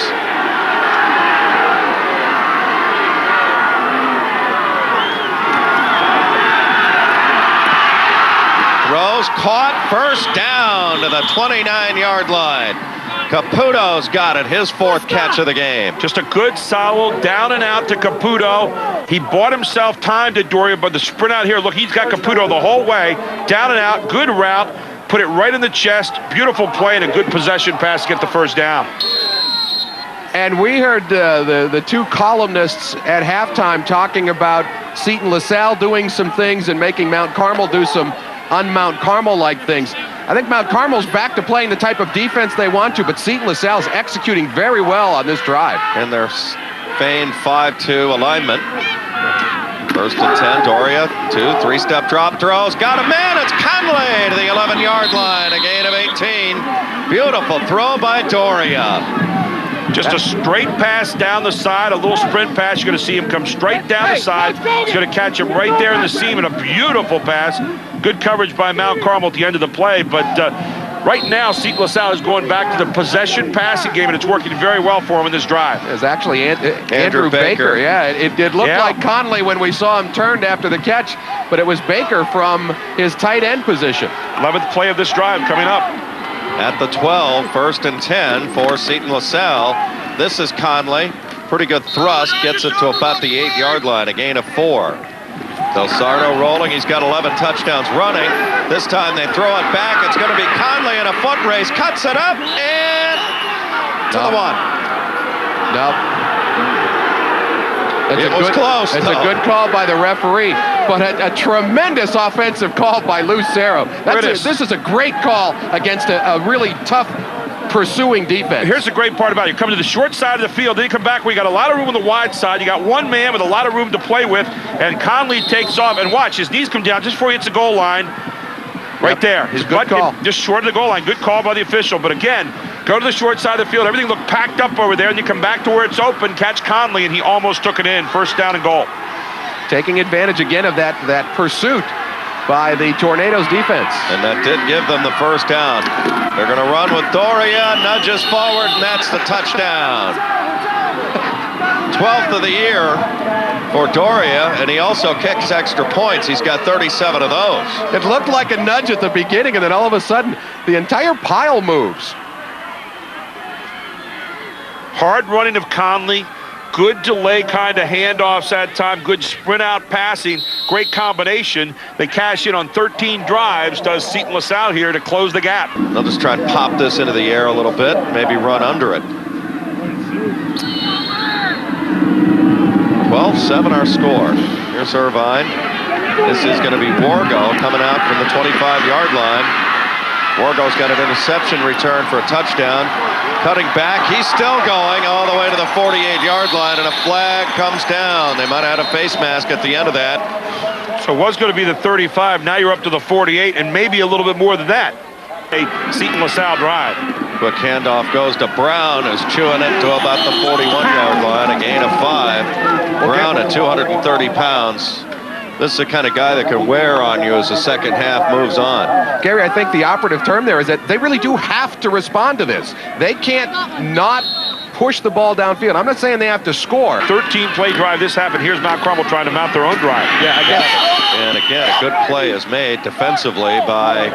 Throws caught, first down to the 29-yard line. Caputo's got it, his 4th catch of the game. Just a good, solid down and out to Caputo. He bought himself time to Doria, but the sprint out here, look, he's got Caputo the whole way. Down and out, good route, put it right in the chest. Beautiful play and a good possession pass to get the first down. And we heard the two columnists at halftime talking about Seton LaSalle doing some things and making Mount Carmel do some un-Mount Carmel-like things. I think Mount Carmel's back to playing the type of defense they want to, but Seton LaSalle's executing very well on this drive. And their feigned 5-2 alignment. 1st and 10, Doria, 3-step drop throws, got a man, it's Conley to the 11-yard line, a gain of 18. Beautiful throw by Doria. Just a straight pass down the side, a little sprint pass. You're going to see him come straight down the side. He's going to catch him right there in the seam, and a beautiful pass. Good coverage by Mount Carmel at the end of the play, but right now, Seton LaSalle is going back to the possession passing game, and it's working very well for him in this drive. It's actually Andrew Baker. Yeah, it did look like Conley when we saw him turned after the catch, but it was Baker from his tight end position. 11th play of this drive coming up. At the 12, 1st and 10 for Seton LaSalle. This is Conley. Pretty good thrust, gets it to about the 8-yard line, a gain of 4. Del Sardo rolling, he's got 11 touchdowns running. This time they throw it back, it's going to be Conley in a foot race, cuts it up, and to the 1. Nope. It was close. It's a good call by the referee, but a tremendous offensive call by Lucero. This is a great call against a really tough pursuing defense. Here's the great part about it. You come to the short side of the field, then you come back where you got a lot of room on the wide side. You got one man with a lot of room to play with, and Conley takes off. And watch, his knees come down just before he hits the goal line. Right there. His butt just short of the goal line. Good call by the official. But again, go to the short side of the field. Everything looked packed up over there, and you come back to where it's open, catch Conley, and he almost took it in. 1st down and goal. Taking advantage again of that pursuit by the Tornadoes defense. And that did give them the 1st down. They're going to run with Doria, nudges forward, and that's the touchdown. 12th of the year for Doria, and he also kicks extra points. He's got 37 of those. It looked like a nudge at the beginning, and then all of a sudden, the entire pile moves. Hard running of Conley. Good delay kind of handoffs that time. Good sprint out passing. Great combination. They cash in on 13 drives, does Seton LaSalle here to close the gap. They'll just try and pop this into the air a little bit, maybe run under it. 12-7 our score. Here's Irvine. This is going to be Wargo coming out from the 25-yard line. Wargo's got an interception return for a touchdown. Cutting back, he's still going all the way to the 48-yard line, and a flag comes down. They might have had a face mask at the end of that. So it was going to be the 35. Now you're up to the 48, and maybe a little bit more than that. A Seton LaSalle drive. Quick handoff goes to Brown, who's chewing it to about the 41-yard line, a gain of 5. Brown at 230 pounds. This is the kind of guy that can wear on you as the second half moves on. Gary, I think the operative term there is that they really do have to respond to this. They can't not push the ball downfield. I'm not saying they have to score. 13-play drive. This happened. Here's Mount Carmel trying to mount their own drive. Yeah, I guess. And again, a good play is made defensively by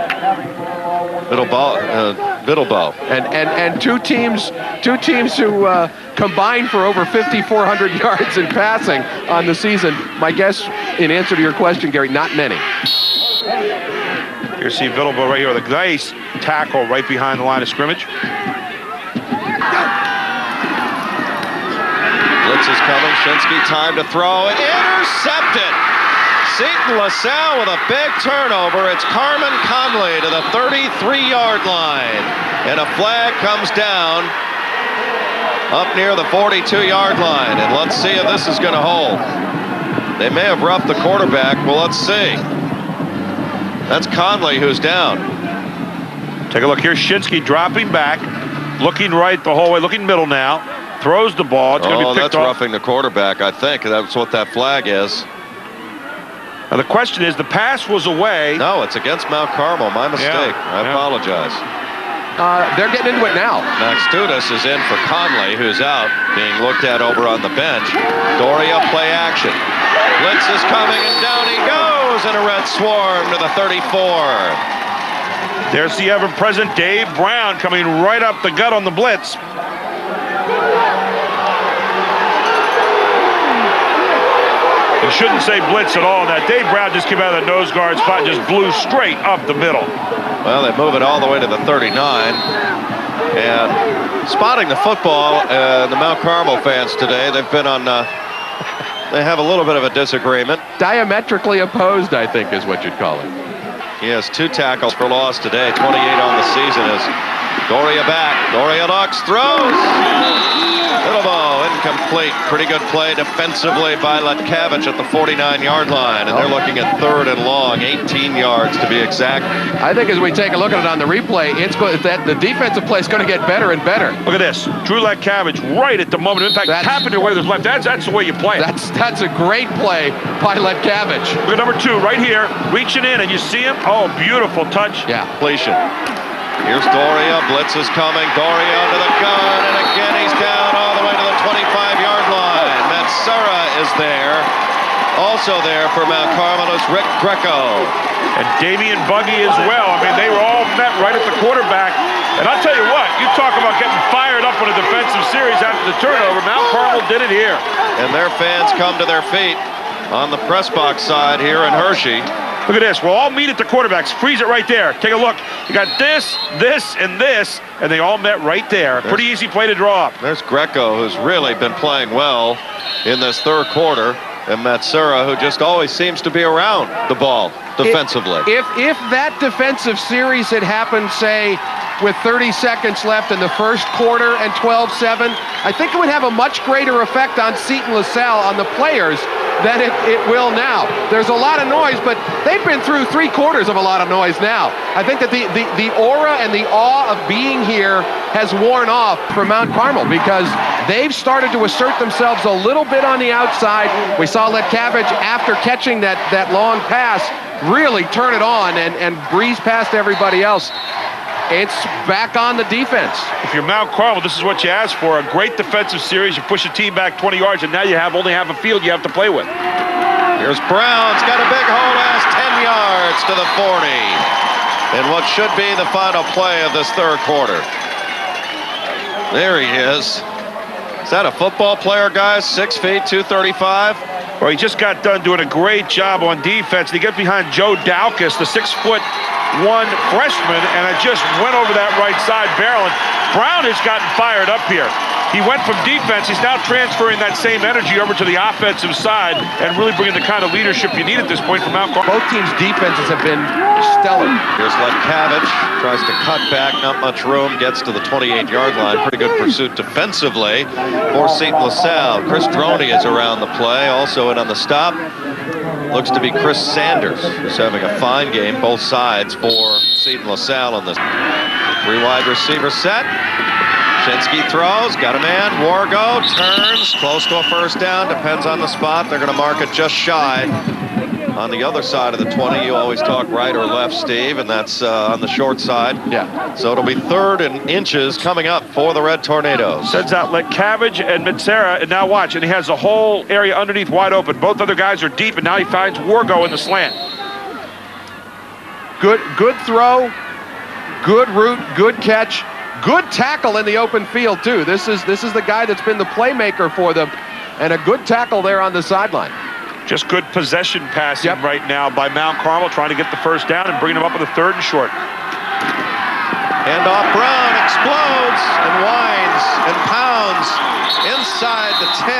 Biddlebow. And two teams who combined for over 5,400 yards in passing on the season. My guess, in answer to your question, Gary, not many. You see Biddlebow right here with a nice tackle right behind the line of scrimmage. Blitz is coming. Shinsky time to throw. Intercepted Seton LaSalle with a big turnover. It's Carmen Conley to the 33-yard line. And a flag comes down up near the 42-yard line. And let's see if this is going to hold. They may have roughed the quarterback. Well, let's see. That's Conley who's down. Take a look here. Shinsky dropping back, looking right the whole way, looking middle now. Throws the ball. It's going to be picked that's off. roughing the quarterback, I think. That's what that flag is. Now, the question is, the pass was away. No, it's against Mount Carmel. My mistake. I apologize. They're getting into it now. Max Studis is in for Conley, who's out, being looked at over on the bench. Doria, play action. Blitz is coming, and down he goes in a red swarm to the 34. There's the ever-present Dave Brown coming right up the gut on the blitz. You shouldn't say blitz at all. Now, Dave Brown just came out of the nose guard spot and just blew straight up the middle. Well, they move it all the way to the 39. And spotting the football, the Mount Carmel fans today, they've been on, they have a little bit of a disagreement. Diametrically opposed, I think, is what you'd call it. He has 2 tackles for loss today, 28 on the season as Doria back. Doria looks, throws. Little ball, incomplete. Pretty good play defensively by Letkavich at the 49-yard line. And they're looking at 3rd and long, 18 yards to be exact. I think as we take a look at it on the replay, it's going that the defensive play is going to get better and better. Look at this. Drew Letkavich right at the moment. In fact, tapping it away with his left. That's the way you play it. That's a great play by Letkavich. Look at number 2 right here, reaching in, and you see him. Oh, beautiful touch. Yeah. Completion. Here's Doria. Blitz is coming. Doria under the gun, and again he's down all the way to the 25-yard line. Matsura is there. Also there for Mount Carmel is Rick Greco. And Damian Buggy as well. I mean, they were all met right at the quarterback. And I'll tell you what, you talk about getting fired up on a defensive series after the turnover. Mount Carmel did it here. And their fans come to their feet on the press box side here in Hershey. Look at this. We'll all meet at the quarterbacks. Freeze it right there. Take a look. You got this, this, and this, and they all met right there. Pretty easy play to draw up. There's Greco, who's really been playing well in this 3rd quarter, and Matsura, who just always seems to be around the ball defensively. If that defensive series had happened, say, with 30 seconds left in the 1st quarter and 12-7, I think it would have a much greater effect on Seton LaSalle, on the players, than it will now. There's a lot of noise, but they've been through 3 quarters of a lot of noise now. I think that the aura and the awe of being here has worn off for Mount Carmel because they've started to assert themselves a little bit on the outside. We saw Letkavich, after catching that long pass, really turn it on and breeze past everybody else. It's back on the defense. If you're Mount Carmel, this is what you ask for. A great defensive series. You push a team back 20 yards, and now you only have a field you have to play with. Here's Brown's got a big hole ass 10 yards to the 40. And what should be the final play of this 3rd quarter. There he is. Is that a football player, guys? 6 feet, 235? Well, he just got done doing a great job on defense. He gets behind Joe Dowkus, the 6'1" freshman, and it just went over that right side barreling. Brown has gotten fired up here. He went from defense. He's now transferring that same energy over to the offensive side and really bringing the kind of leadership you need at this point from Mount Carmel. Both teams' defenses have been stellar. Here's Letkavich, tries to cut back, not much room, gets to the 28-yard line. Pretty good pursuit defensively for Seton LaSalle. Chris Droney is around the play, also in on the stop. Looks to be Chris Sanders, who's having a fine game, both sides for Seton LaSalle on this. 3 wide receiver set. Shinsky throws, got a man, Wargo turns, close to a 1st down, depends on the spot. They're going to mark it just shy. On the other side of the 20, you always talk right or left, Steve, and that's on the short side. Yeah. So it'll be 3rd and inches coming up for the Red Tornadoes. Sends out Letkavich and Matsura, and now watch, and he has the whole area underneath wide open. Both other guys are deep, and now he finds Wargo in the slant. Good throw, good route, good catch. Good tackle in the open field, too. This is the guy that's been the playmaker for them, and a good tackle there on the sideline. Just good possession passing right now by Mount Carmel, trying to get the 1st down and bringing them up on the 3rd and short. Handoff, Brown explodes and whines and pounds inside the 10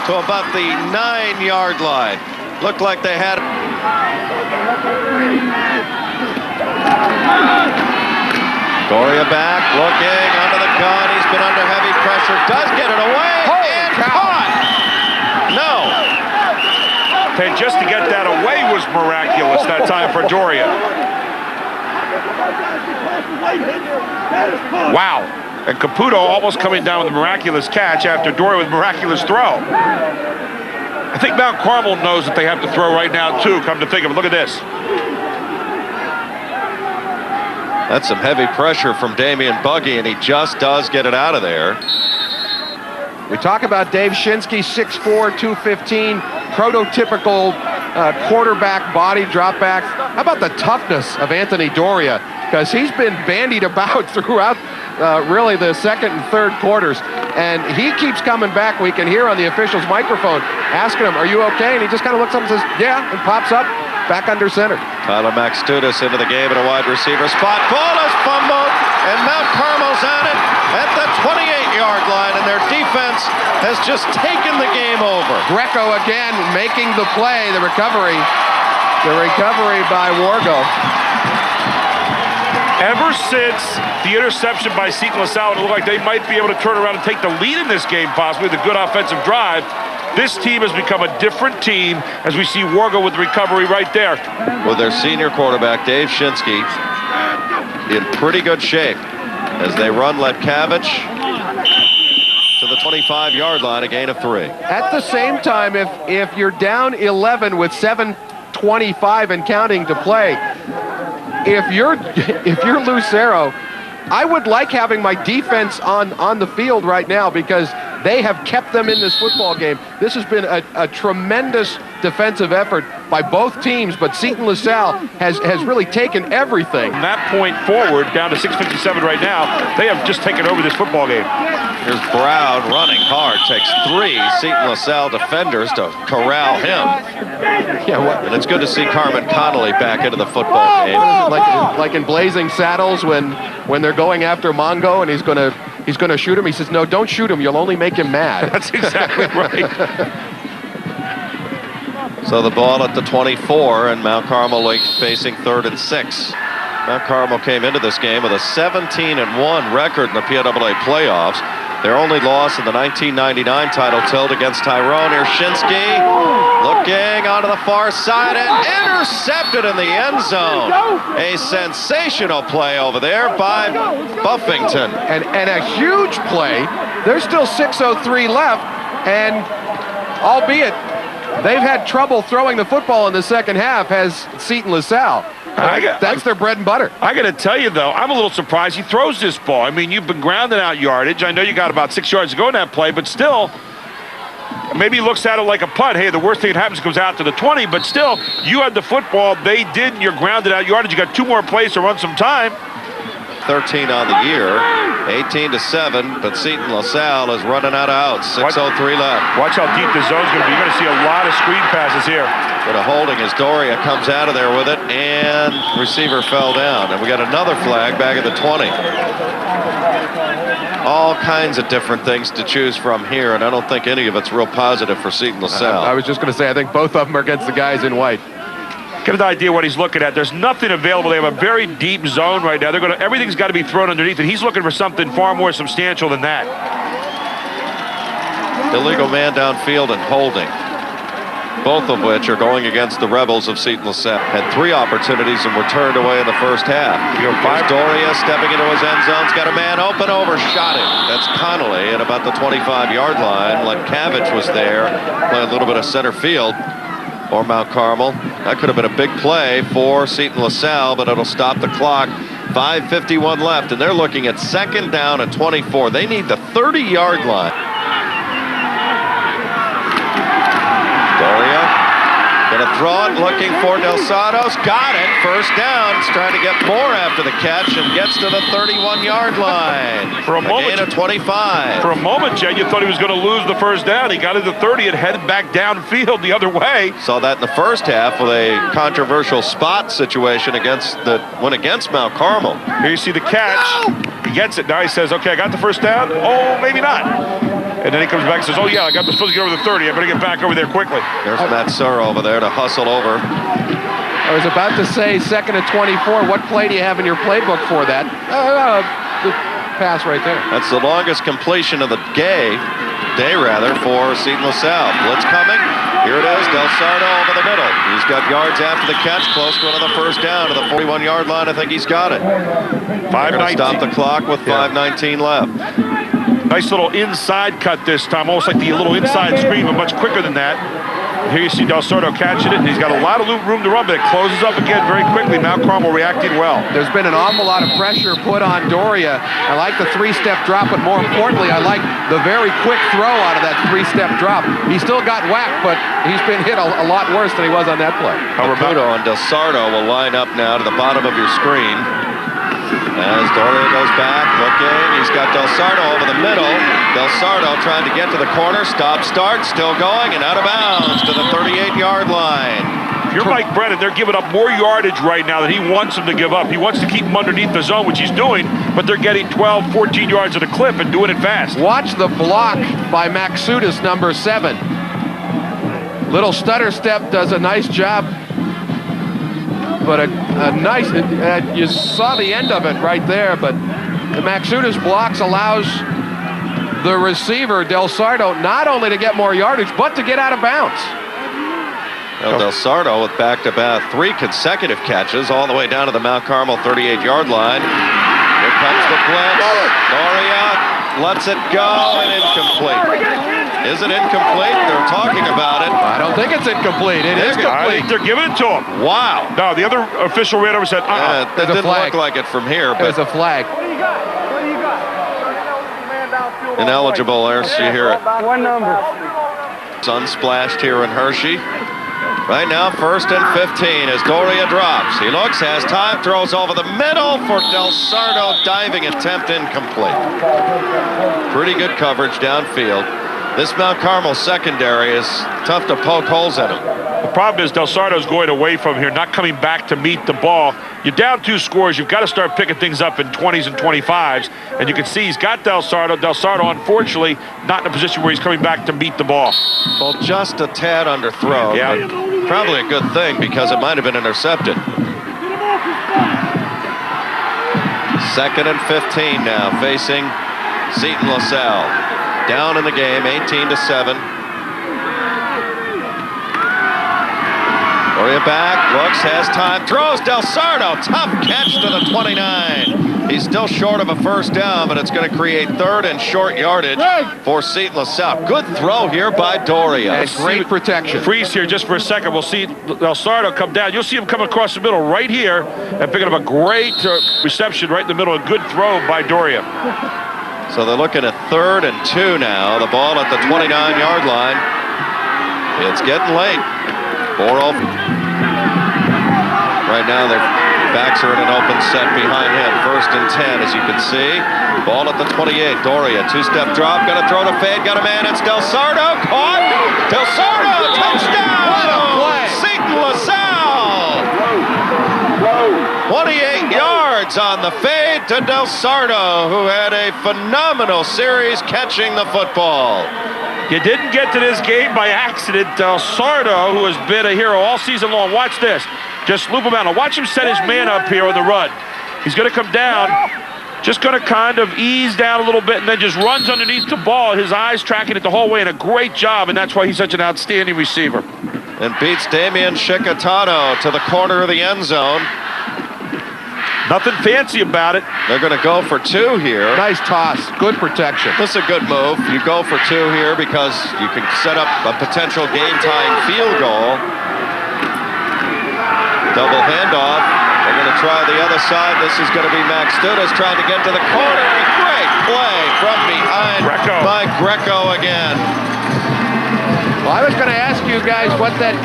to about the 9-yard line. Looked like they had. Doria back, looking under the gun. He's been under heavy pressure. Does get it away and caught. No. And just to get that away was miraculous that time for Doria. Wow. And Caputo almost coming down with a miraculous catch after Doria with a miraculous throw. I think Mount Carmel knows that they have to throw right now, too, come to think of it. Look at this. That's some heavy pressure from Damian Buggy, and he just does get it out of there. We talk about Dave Shinsky, 6'4", 215, prototypical quarterback body drop back. How about the toughness of Anthony Doria? Because he's been bandied about throughout really the second and third quarters. And he keeps coming back. We can hear on the official's microphone asking him, are you okay? And he just kind of looks up and says, yeah, and pops up back under center. Tyler Maxtudis into the game in a wide receiver spot. Ball is fumbled, and Mount Carmel's on it at the 28-yard line, and their defense has just taken the game over. Greco again making the play, the recovery by Wargo. Ever since the interception by Seton LaSalle, it looked like they might be able to turn around and take the lead in this game, possibly with a good offensive drive. This team has become a different team as we see Wargo with the recovery right there. With their senior quarterback, Dave Shinsky, in pretty good shape as they run Letkavich to the 25-yard line, a gain of 3. At the same time, if you're down 11 with 7:25 and counting to play, if you're Lucero, I would like having my defense on the field right now because they have kept them in this football game. This has been a tremendous defensive effort by both teams, but Seton LaSalle has really taken everything. From that point forward, down to 6:57 right now, they have just taken over this football game. Here's Brown running hard, takes 3 Seton LaSalle defenders to corral him. Yeah, and it's good to see Carmen Connolly back into the football game. Like in Blazing Saddles when they're going after Mongo and he's gonna shoot him. He says, no, don't shoot him. You'll only make him mad. That's exactly right. So the ball at the 24, and Mount Carmel facing 3rd and 6. Mount Carmel came into this game with a 17-1 record in the PIAA playoffs. Their only loss in the 1999 title tilt against Tyrone. Here's Shinsky looking onto the far side and intercepted in the end zone. A sensational play over there by Buffington. And a huge play. There's still 6:03 left, and albeit they've had trouble throwing the football in the second half, has Seton LaSalle. That's their bread and butter. I got to tell you, though, I'm a little surprised he throws this ball. I mean, you've been grounding out yardage. I know you got about 6 yards to go in that play, but still, maybe he looks at it like a punt. Hey, the worst thing that happens comes out to the 20, but still, you had the football. They didn't. You're grounded out yardage. You got 2 more plays to run some time. 13 on the year, 18-7, but Seton LaSalle is running out of outs. 6:03 left. Watch how deep the zone's going to be. You're going to see a lot of screen passes here. But a holding as Doria comes out of there with it, and receiver fell down. And we got another flag back at the 20. All kinds of different things to choose from here, and I don't think any of it's real positive for Seton LaSalle. I was just going to say, I think both of them are against the guys in white. Get an idea what he's looking at. There's nothing available. They have a very deep zone right now. Everything's got to be thrown underneath, and he's looking for something far more substantial than that. Illegal man downfield and holding, both of which are going against the Rebels of Seton LaSalle. Had 3 opportunities and were turned away in the first half. Here's Doria stepping into his end zone. He's got a man open, overshot him. That's Connolly at about the 25-yard line. Letkavich was there, playing a little bit of center field for Mount Carmel. That could have been a big play for Seton LaSalle, but it'll stop the clock. 5:51 left, and they're looking at 2nd down and 24. They need the 30-yard line. Doria gonna throw it, looking for Del Santos. Got it. 1st down. He's trying to get more after the catch and gets to the 31-yard line. For a moment, gain of 25. For a moment, Jen, you thought he was going to lose the 1st down. He got to the 30 and headed back downfield the other way. Saw that in the first half with a controversial spot situation against Mount Carmel. Here you see the catch. He gets it. Now he says, okay, I got the 1st down. Oh, maybe not. And then he comes back and says, oh, yeah, I'm supposed to get over the 30. I better get back over there quickly. There's Matsura over there to hustle over. I was about to say 2nd and 24. What play do you have in your playbook for that? The pass right there. That's the longest completion of the day for Seton LaSalle. Blitz coming. Here it is, Del Sardo over the middle. He's got yards after the catch, close to another first down to the 41-yard line. I think he's got it. 5:19. Stop the clock with 5:19 left. Nice little inside cut this time, almost like the little inside screen, but much quicker than that. Here you see Del Sardo catching it, and he's got a lot of room to run, but it closes up again very quickly. Mount Carmel reacting well. There's been an awful lot of pressure put on Doria. I like the 3-step drop, but more importantly, I like the very quick throw out of that 3-step drop. He still got whacked, but he's been hit a lot worse than he was on that play. Caputo and Del Sardo will line up now to the bottom of your screen. As Doria goes back, looking, he's got Del Sardo over the middle. Del Sardo trying to get to the corner, stop, start, still going, and out of bounds to the 38-yard line. If you're Mike Brennan, they're giving up more yardage right now than he wants them to give up. He wants to keep them underneath the zone, which he's doing, but they're getting 12, 14 yards at a clip and doing it fast. Watch the block by Maxudis, number 7. Little stutter step does a nice job. But a nice, you saw the end of it right there, but the Maxudis blocks allows the receiver, Del Sardo, not only to get more yardage, but to get out of bounds. Well, Del Sardo with back-to-back 3 consecutive catches all the way down to the Mount Carmel 38-yard line. Here comes the blitz. Doria lets it go and incomplete. Is it incomplete? They're talking about it. I don't think it's incomplete. It is complete. I think they're giving it to him. Wow. No, the other official ran over and said, that didn't look like it from here. But there's a flag. Ineligible there, so you hear it. One number. Sun splashed here in Hershey. Right now, 1st and 15 as Doria drops. He looks, has time, throws over the middle for Del Sardo. Diving attempt incomplete. Pretty good coverage downfield. This Mount Carmel secondary is tough to poke holes in him. The problem is Del Sardo's going away from here, not coming back to meet the ball. You're down 2 scores. You've got to start picking things up in 20s and 25s. And you can see he's got Del Sardo. Del Sardo, unfortunately, not in a position where he's coming back to meet the ball. Well, just a tad underthrown. Yeah. Probably a good thing because it might have been intercepted. 2nd and 15 now facing Seton LaSalle. Down in the game, 18-7. Doria back, looks, has time, throws, Del Sardo, tough catch to the 29. He's still short of a first down, but it's going to create 3rd and short yardage for Seton LaSalle. Good throw here by Doria. And great protection. Freeze here just for a second. We'll see Del Sardo come down. You'll see him come across the middle right here and picking up a great reception right in the middle. A good throw by Doria. So they're looking at 3rd and 2 now. The ball at the 29-yard line. It's getting late. 4-0. Right now their backs are in an open set behind him. 1st and 10, as you can see. Ball at the 28. Doria, 2-step drop. Got to throw to fade. Got a man. It's Del Sardo. Caught. Del Sardo. Touchdown. What a play. Seton LaSalle. 28 yards on the fade to Del Sardo, who had a phenomenal series catching the football. You didn't get to this game by accident. Del Sardo, who has been a hero all season long. Watch this. Just loop him out. Now watch him set his man up here on the run. He's going to come down. Just going to kind of ease down a little bit and then just runs underneath the ball. His eyes tracking it the whole way, and a great job, and that's why he's such an outstanding receiver. And beats Damian Chicatano to the corner of the end zone. Nothing fancy about it. They're going to go for 2 here. Nice toss. Good protection. This is a good move. You go for 2 here because you can set up a potential game-tying field goal. Double handoff. They're going to try the other side. This is going to be Max Studas trying to get to the corner. A great play from behind by Greco again. Well, I was going to ask you guys what that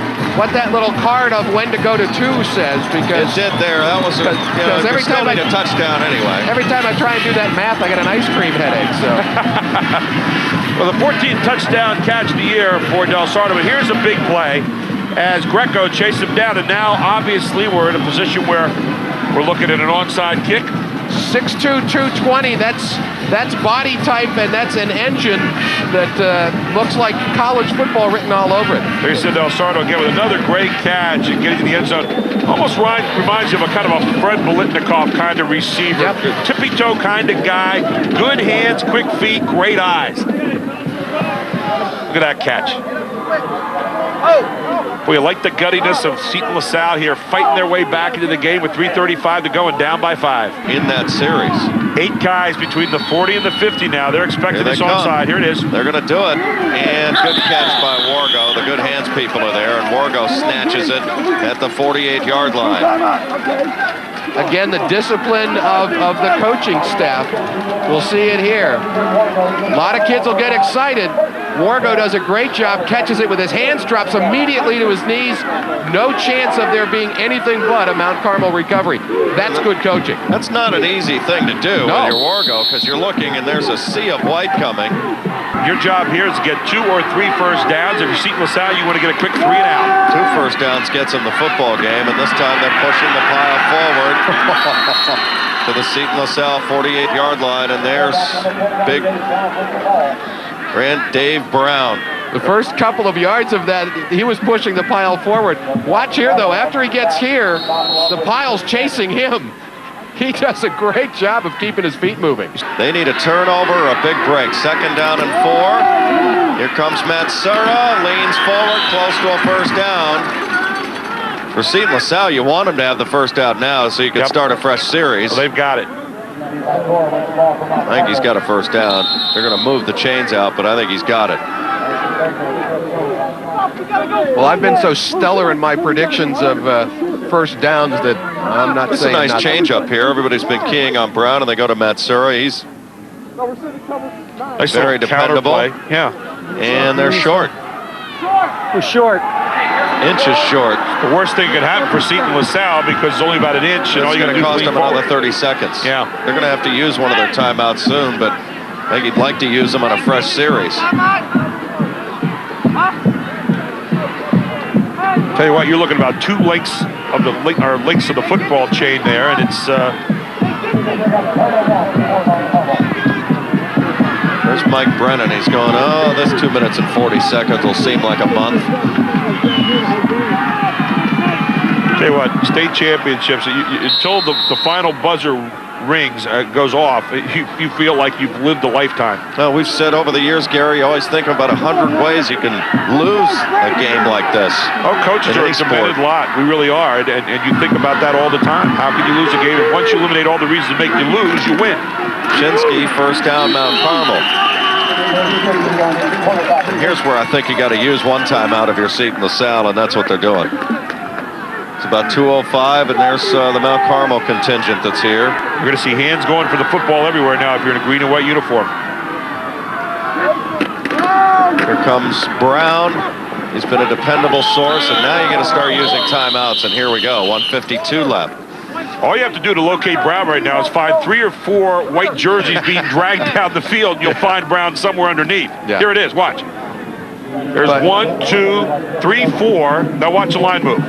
little card of when to go to 2 says, because it did there. That was every time a touchdown anyway. Every time I try and do that math, I get an ice cream headache. So, well, the 14th touchdown catch of the year for Del Sardo. But here's a big play as Greco chased him down, and now obviously we're in a position where we're looking at an onside kick. 6'2", 220. That's body type, and that's an engine that looks like college football written all over it. There's Seton LaSalle again with another great catch and getting to the end zone. Almost reminds you of a kind of a Fred Biletnikoff kind of receiver. Yep. Tippy-toe kind of guy. Good hands, quick feet, great eyes. Look at that catch. We like the guttiness of Seton LaSalle here, fighting their way back into the game with 3:35 to go and down by 5. In that series. 8 guys between the 40 and the 50 now. They're expecting this onside. Here it is. They're going to do it. And good catch by Wargo. The good hands people are there, and Wargo snatches it at the 48-yard line. Again, the discipline of the coaching staff. We'll see it here. A lot of kids will get excited. Wargo does a great job, catches it with his hands, drops immediately to his knees. No chance of there being anything but a Mount Carmel recovery. That's good coaching. That's not an easy thing to do with your Wargo, because you're looking and there's a sea of white coming. Your job here is to get 2 or 3 first downs. If you're Seton LaSalle, you want to get a quick 3 and out. 2 first downs gets them the football game, and this time they're pushing the pile forward to the Seton LaSalle 48-yard line, and there's big Grant Dave Brown. The first couple of yards of that, he was pushing the pile forward. Watch here, though. After he gets here, the pile's chasing him. He does a great job of keeping his feet moving. They need a turnover or a big break. 2nd down and 4. Here comes Matsura, leans forward, close to a first down. For Seton LaSalle, you want him to have the first down now so you can start a fresh series. Well, they've got it. I think he's got a first down. They're going to move the chains out, but I think he's got it. Well, I've been so stellar in my predictions of first downs that I'm not saying it's a nice change up here. Everybody's been keying on Brown, and they go to Matsura. He's very dependable. Yeah. And they're short. We're short. Inches short. The worst thing that could happen for Seton LaSalle, because it's only about an inch, and all It's you got going to to do is cost lean them another forward. 30 seconds. Yeah. They're going to have to use one of their timeouts soon, but I think he'd like to use them on a fresh series. Tell you what, you're looking about 2 links of the links of the football chain there, and it's There's Mike Brennan. He's going, oh, this 2 minutes and 40 seconds will seem like a month. Tell you what, state championships, until the final buzzer rings, goes off, you feel like you've lived a lifetime. No, we've said over the years, Gary, you always think about 100 ways you can lose a game like this. Our coaches are a committed lot. We really are, and you think about that all the time. How can you lose a game? And once you eliminate all the reasons to make you lose, you win. Shinsky, first down, Mount Carmel. And here's where I think you got to use one timeout of your Seton LaSalle, and that's what they're doing. It's about 2:05, and there's the Mount Carmel contingent that's here. You're going to see hands going for the football everywhere now if you're in a green and white uniform. Here comes Brown. He's been a dependable source, and now you're going to start using timeouts, and here we go, 1:52 left. All you have to do to locate Brown right now is find 3 or 4 white jerseys being dragged down the field, and you'll find Brown somewhere underneath. Yeah. Here it is, watch. There's 1, 2, 3, 4. Now watch the line move.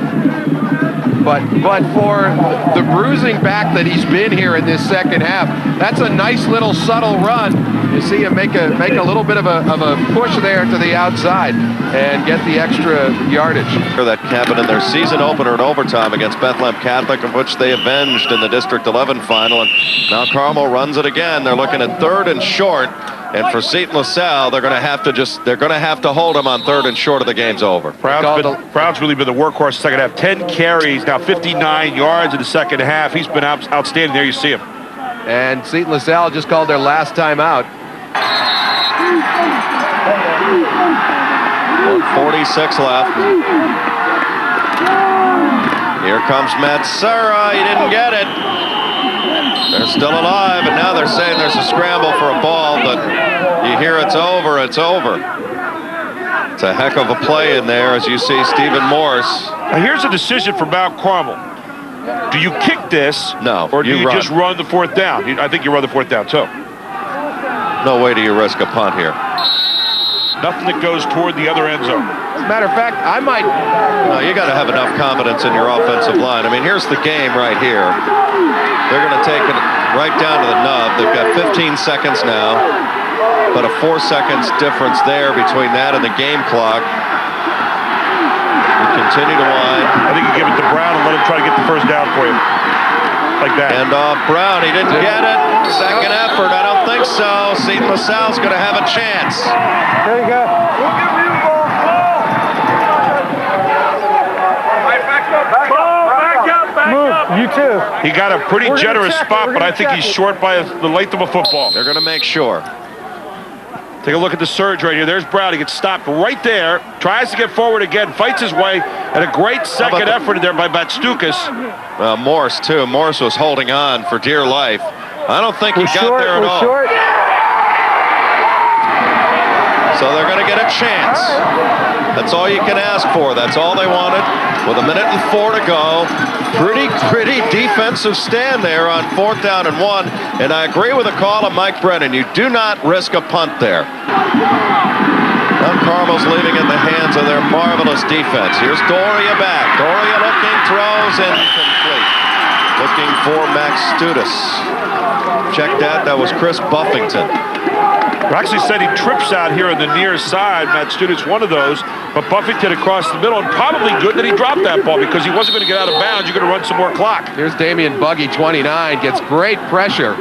But for the bruising back that he's been here in this second half, that's a nice little subtle run. You see him make a little bit of a push there to the outside and get the extra yardage. That happened in their season opener in overtime against Bethlehem Catholic, of which they avenged in the District 11 final. And Mount Carmel runs it again. They're looking at 3rd and short. And for Seton LaSalle, they're going to have to hold them on 3rd and short, of the game's over. Brown's really been the workhorse second half. 10 carries, now 59 yards in the second half. He's been outstanding. There you see him. And Seton LaSalle just called their last time out. 1:46 left. Here comes Matsura. He didn't get it. They're still alive, and now they're saying there's a scramble for a ball, but you hear it's over, it's over. It's a heck of a play in there, as you see Stephen Morse. Now here's a decision for Mount Carmel. Do you kick this? No, or do you run. just run the 4th down? I think you run the 4th down, too. No way do you risk a punt here. Nothing that goes toward the other end zone. As a matter of fact, I might... No, you got to have enough confidence in your offensive line. I mean, here's the game right here. They're going to take it right down to the nub. They've got 15 seconds now, but a 4 seconds difference there between that and the game clock. We continue to wind. I think you give it to Brown and let him try to get the first down for you. Like that. And off Brown, he didn't get it. Second effort, I don't think so. Seton LaSalle's going to have a chance. There you go. Move, you too. He got a pretty generous spot, but I think he's short by the length of a football. They're going to make sure. Take a look at the surge right here. There's Brown. He gets stopped right there. Tries to get forward again. Fights his way. And a great second effort there by Batstukas. Morse, too. Morse was holding on for dear life. I don't think he got there at all. Short. So they're going to get a chance. That's all you can ask for. That's all they wanted. With 1 minute and 4 to go. Pretty defensive stand there on 4th down and 1. And I agree with the call of Mike Brennan. You do not risk a punt there. Mount Carmel's leaving in the hands of their marvelous defense. Here's Doria back. Doria looking, throws, incomplete. Looking for Max Studis. Check that. That was Chris Buffington. Actually said he trips out here on the near side. Matt Studis one of those, but Buffington across the middle, and probably good that he dropped that ball because he wasn't going to get out of bounds. You're going to run some more clock. Here's Damian Buggy, 29, gets great pressure.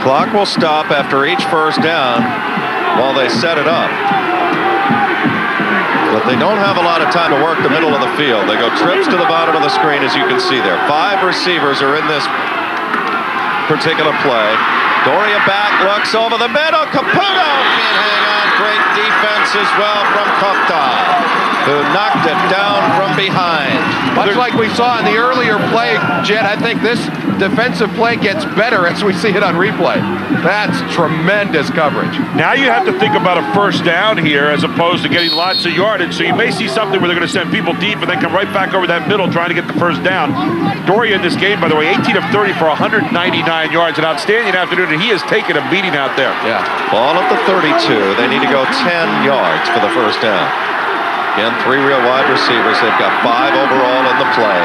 Clock will stop after each first down while they set it up. But they don't have a lot of time to work the middle of the field. They go trips to the bottom of the screen, as you can see there. 5 receivers are in this particular play. Doria back, looks over the middle. Caputo can't hang on. Great defense as well from Kopta, who knocked it down from behind. Much like we saw in the earlier play, Jed, I think this defensive play gets better as we see it on replay. That's tremendous coverage. Now you have to think about a first down here as opposed to getting lots of yardage. So you may see something where they're going to send people deep and then come right back over that middle trying to get the first down. Doria in this game, by the way, 18 of 30 for 199 yards. An outstanding afternoon, and he has taken a beating out there. Yeah. Ball at the 32. They need to go 10 yards for the first down. Again, 3 real wide receivers. They've got 5 overall in the play.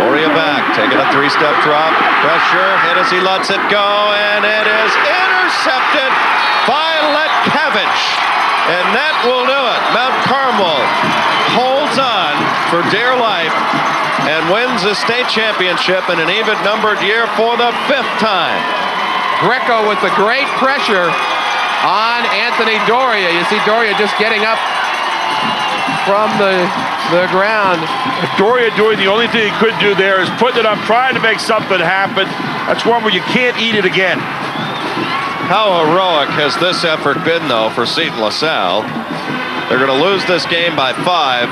Doria back, taking a 3-step drop. Pressure, hit as he lets it go, and it is intercepted by Letkevich. And that will do it. Mount Carmel holds on for dear life and wins the state championship in an even-numbered year for the 5th time. Greco with the great pressure on Anthony Doria. You see Doria just getting up from the ground. Doria doing the only thing he could do there is putting it up, trying to make something happen. That's one where you can't eat it again. How heroic has this effort been, though, for Seton LaSalle? They're going to lose this game by 5,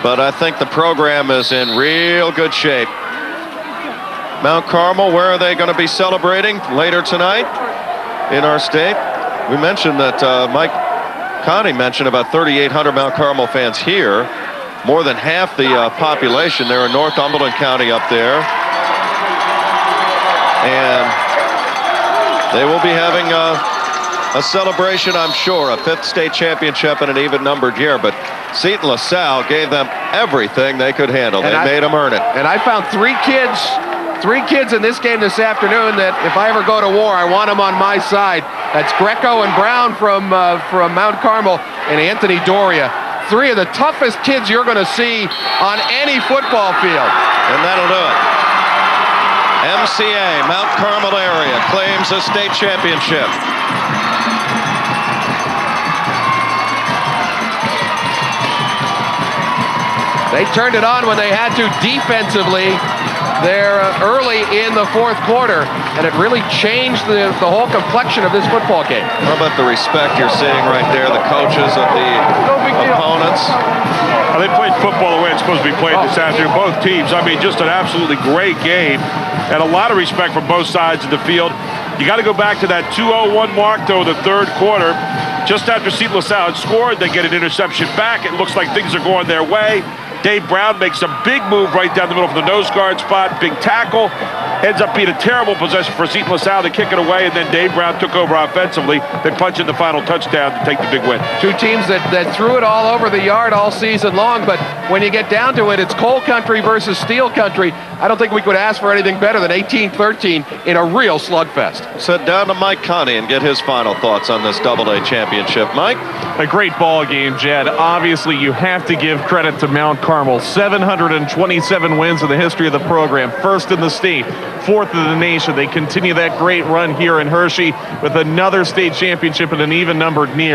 but I think the program is in real good shape. Mount Carmel, where are they going to be celebrating later tonight in our state? We mentioned that Mike Connie mentioned about 3,800 Mount Carmel fans here. More than half the population there in Northumberland County up there. And they will be having a celebration, I'm sure, a 5th state championship in an even-numbered year. But Seton LaSalle gave them everything they could handle. They made them earn it. And I found 3 kids in this game this afternoon that if I ever go to war, I want them on my side. That's Greco and Brown from Mount Carmel and Anthony Doria. 3 of the toughest kids you're going to see on any football field. And that'll do it. MCA, Mount Carmel area, claims a state championship. They turned it on when they had to defensively there early in the 4th quarter, and it really changed the whole complexion of this football game. How about the respect you're seeing right there, the coaches of the opponents? Well, they played football the way it's supposed to be played this afternoon, both teams. I mean, just an absolutely great game, and a lot of respect from both sides of the field. You got to go back to that 2:01 mark, though, the 3rd quarter. Just after Seton LaSalle had scored, they get an interception back. It looks like things are going their way. Dave Brown makes a big move right down the middle for the nose guard spot. Big tackle. Ends up being a terrible possession for Seton LaSalle to kick it away, and then Dave Brown took over offensively. They punch in the final touchdown to take the big win. 2 teams that threw it all over the yard all season long, but when you get down to it, it's coal country versus steel country. I don't think we could ask for anything better than 18-13 in a real slugfest. Sit down to Mike Connie and get his final thoughts on this AA championship. Mike? A great ball game, Jed. Obviously, you have to give credit to Mount Carmel. 727 wins in the history of the program. First in the state, fourth in the nation. They continue that great run here in Hershey with another state championship and an even-numbered near.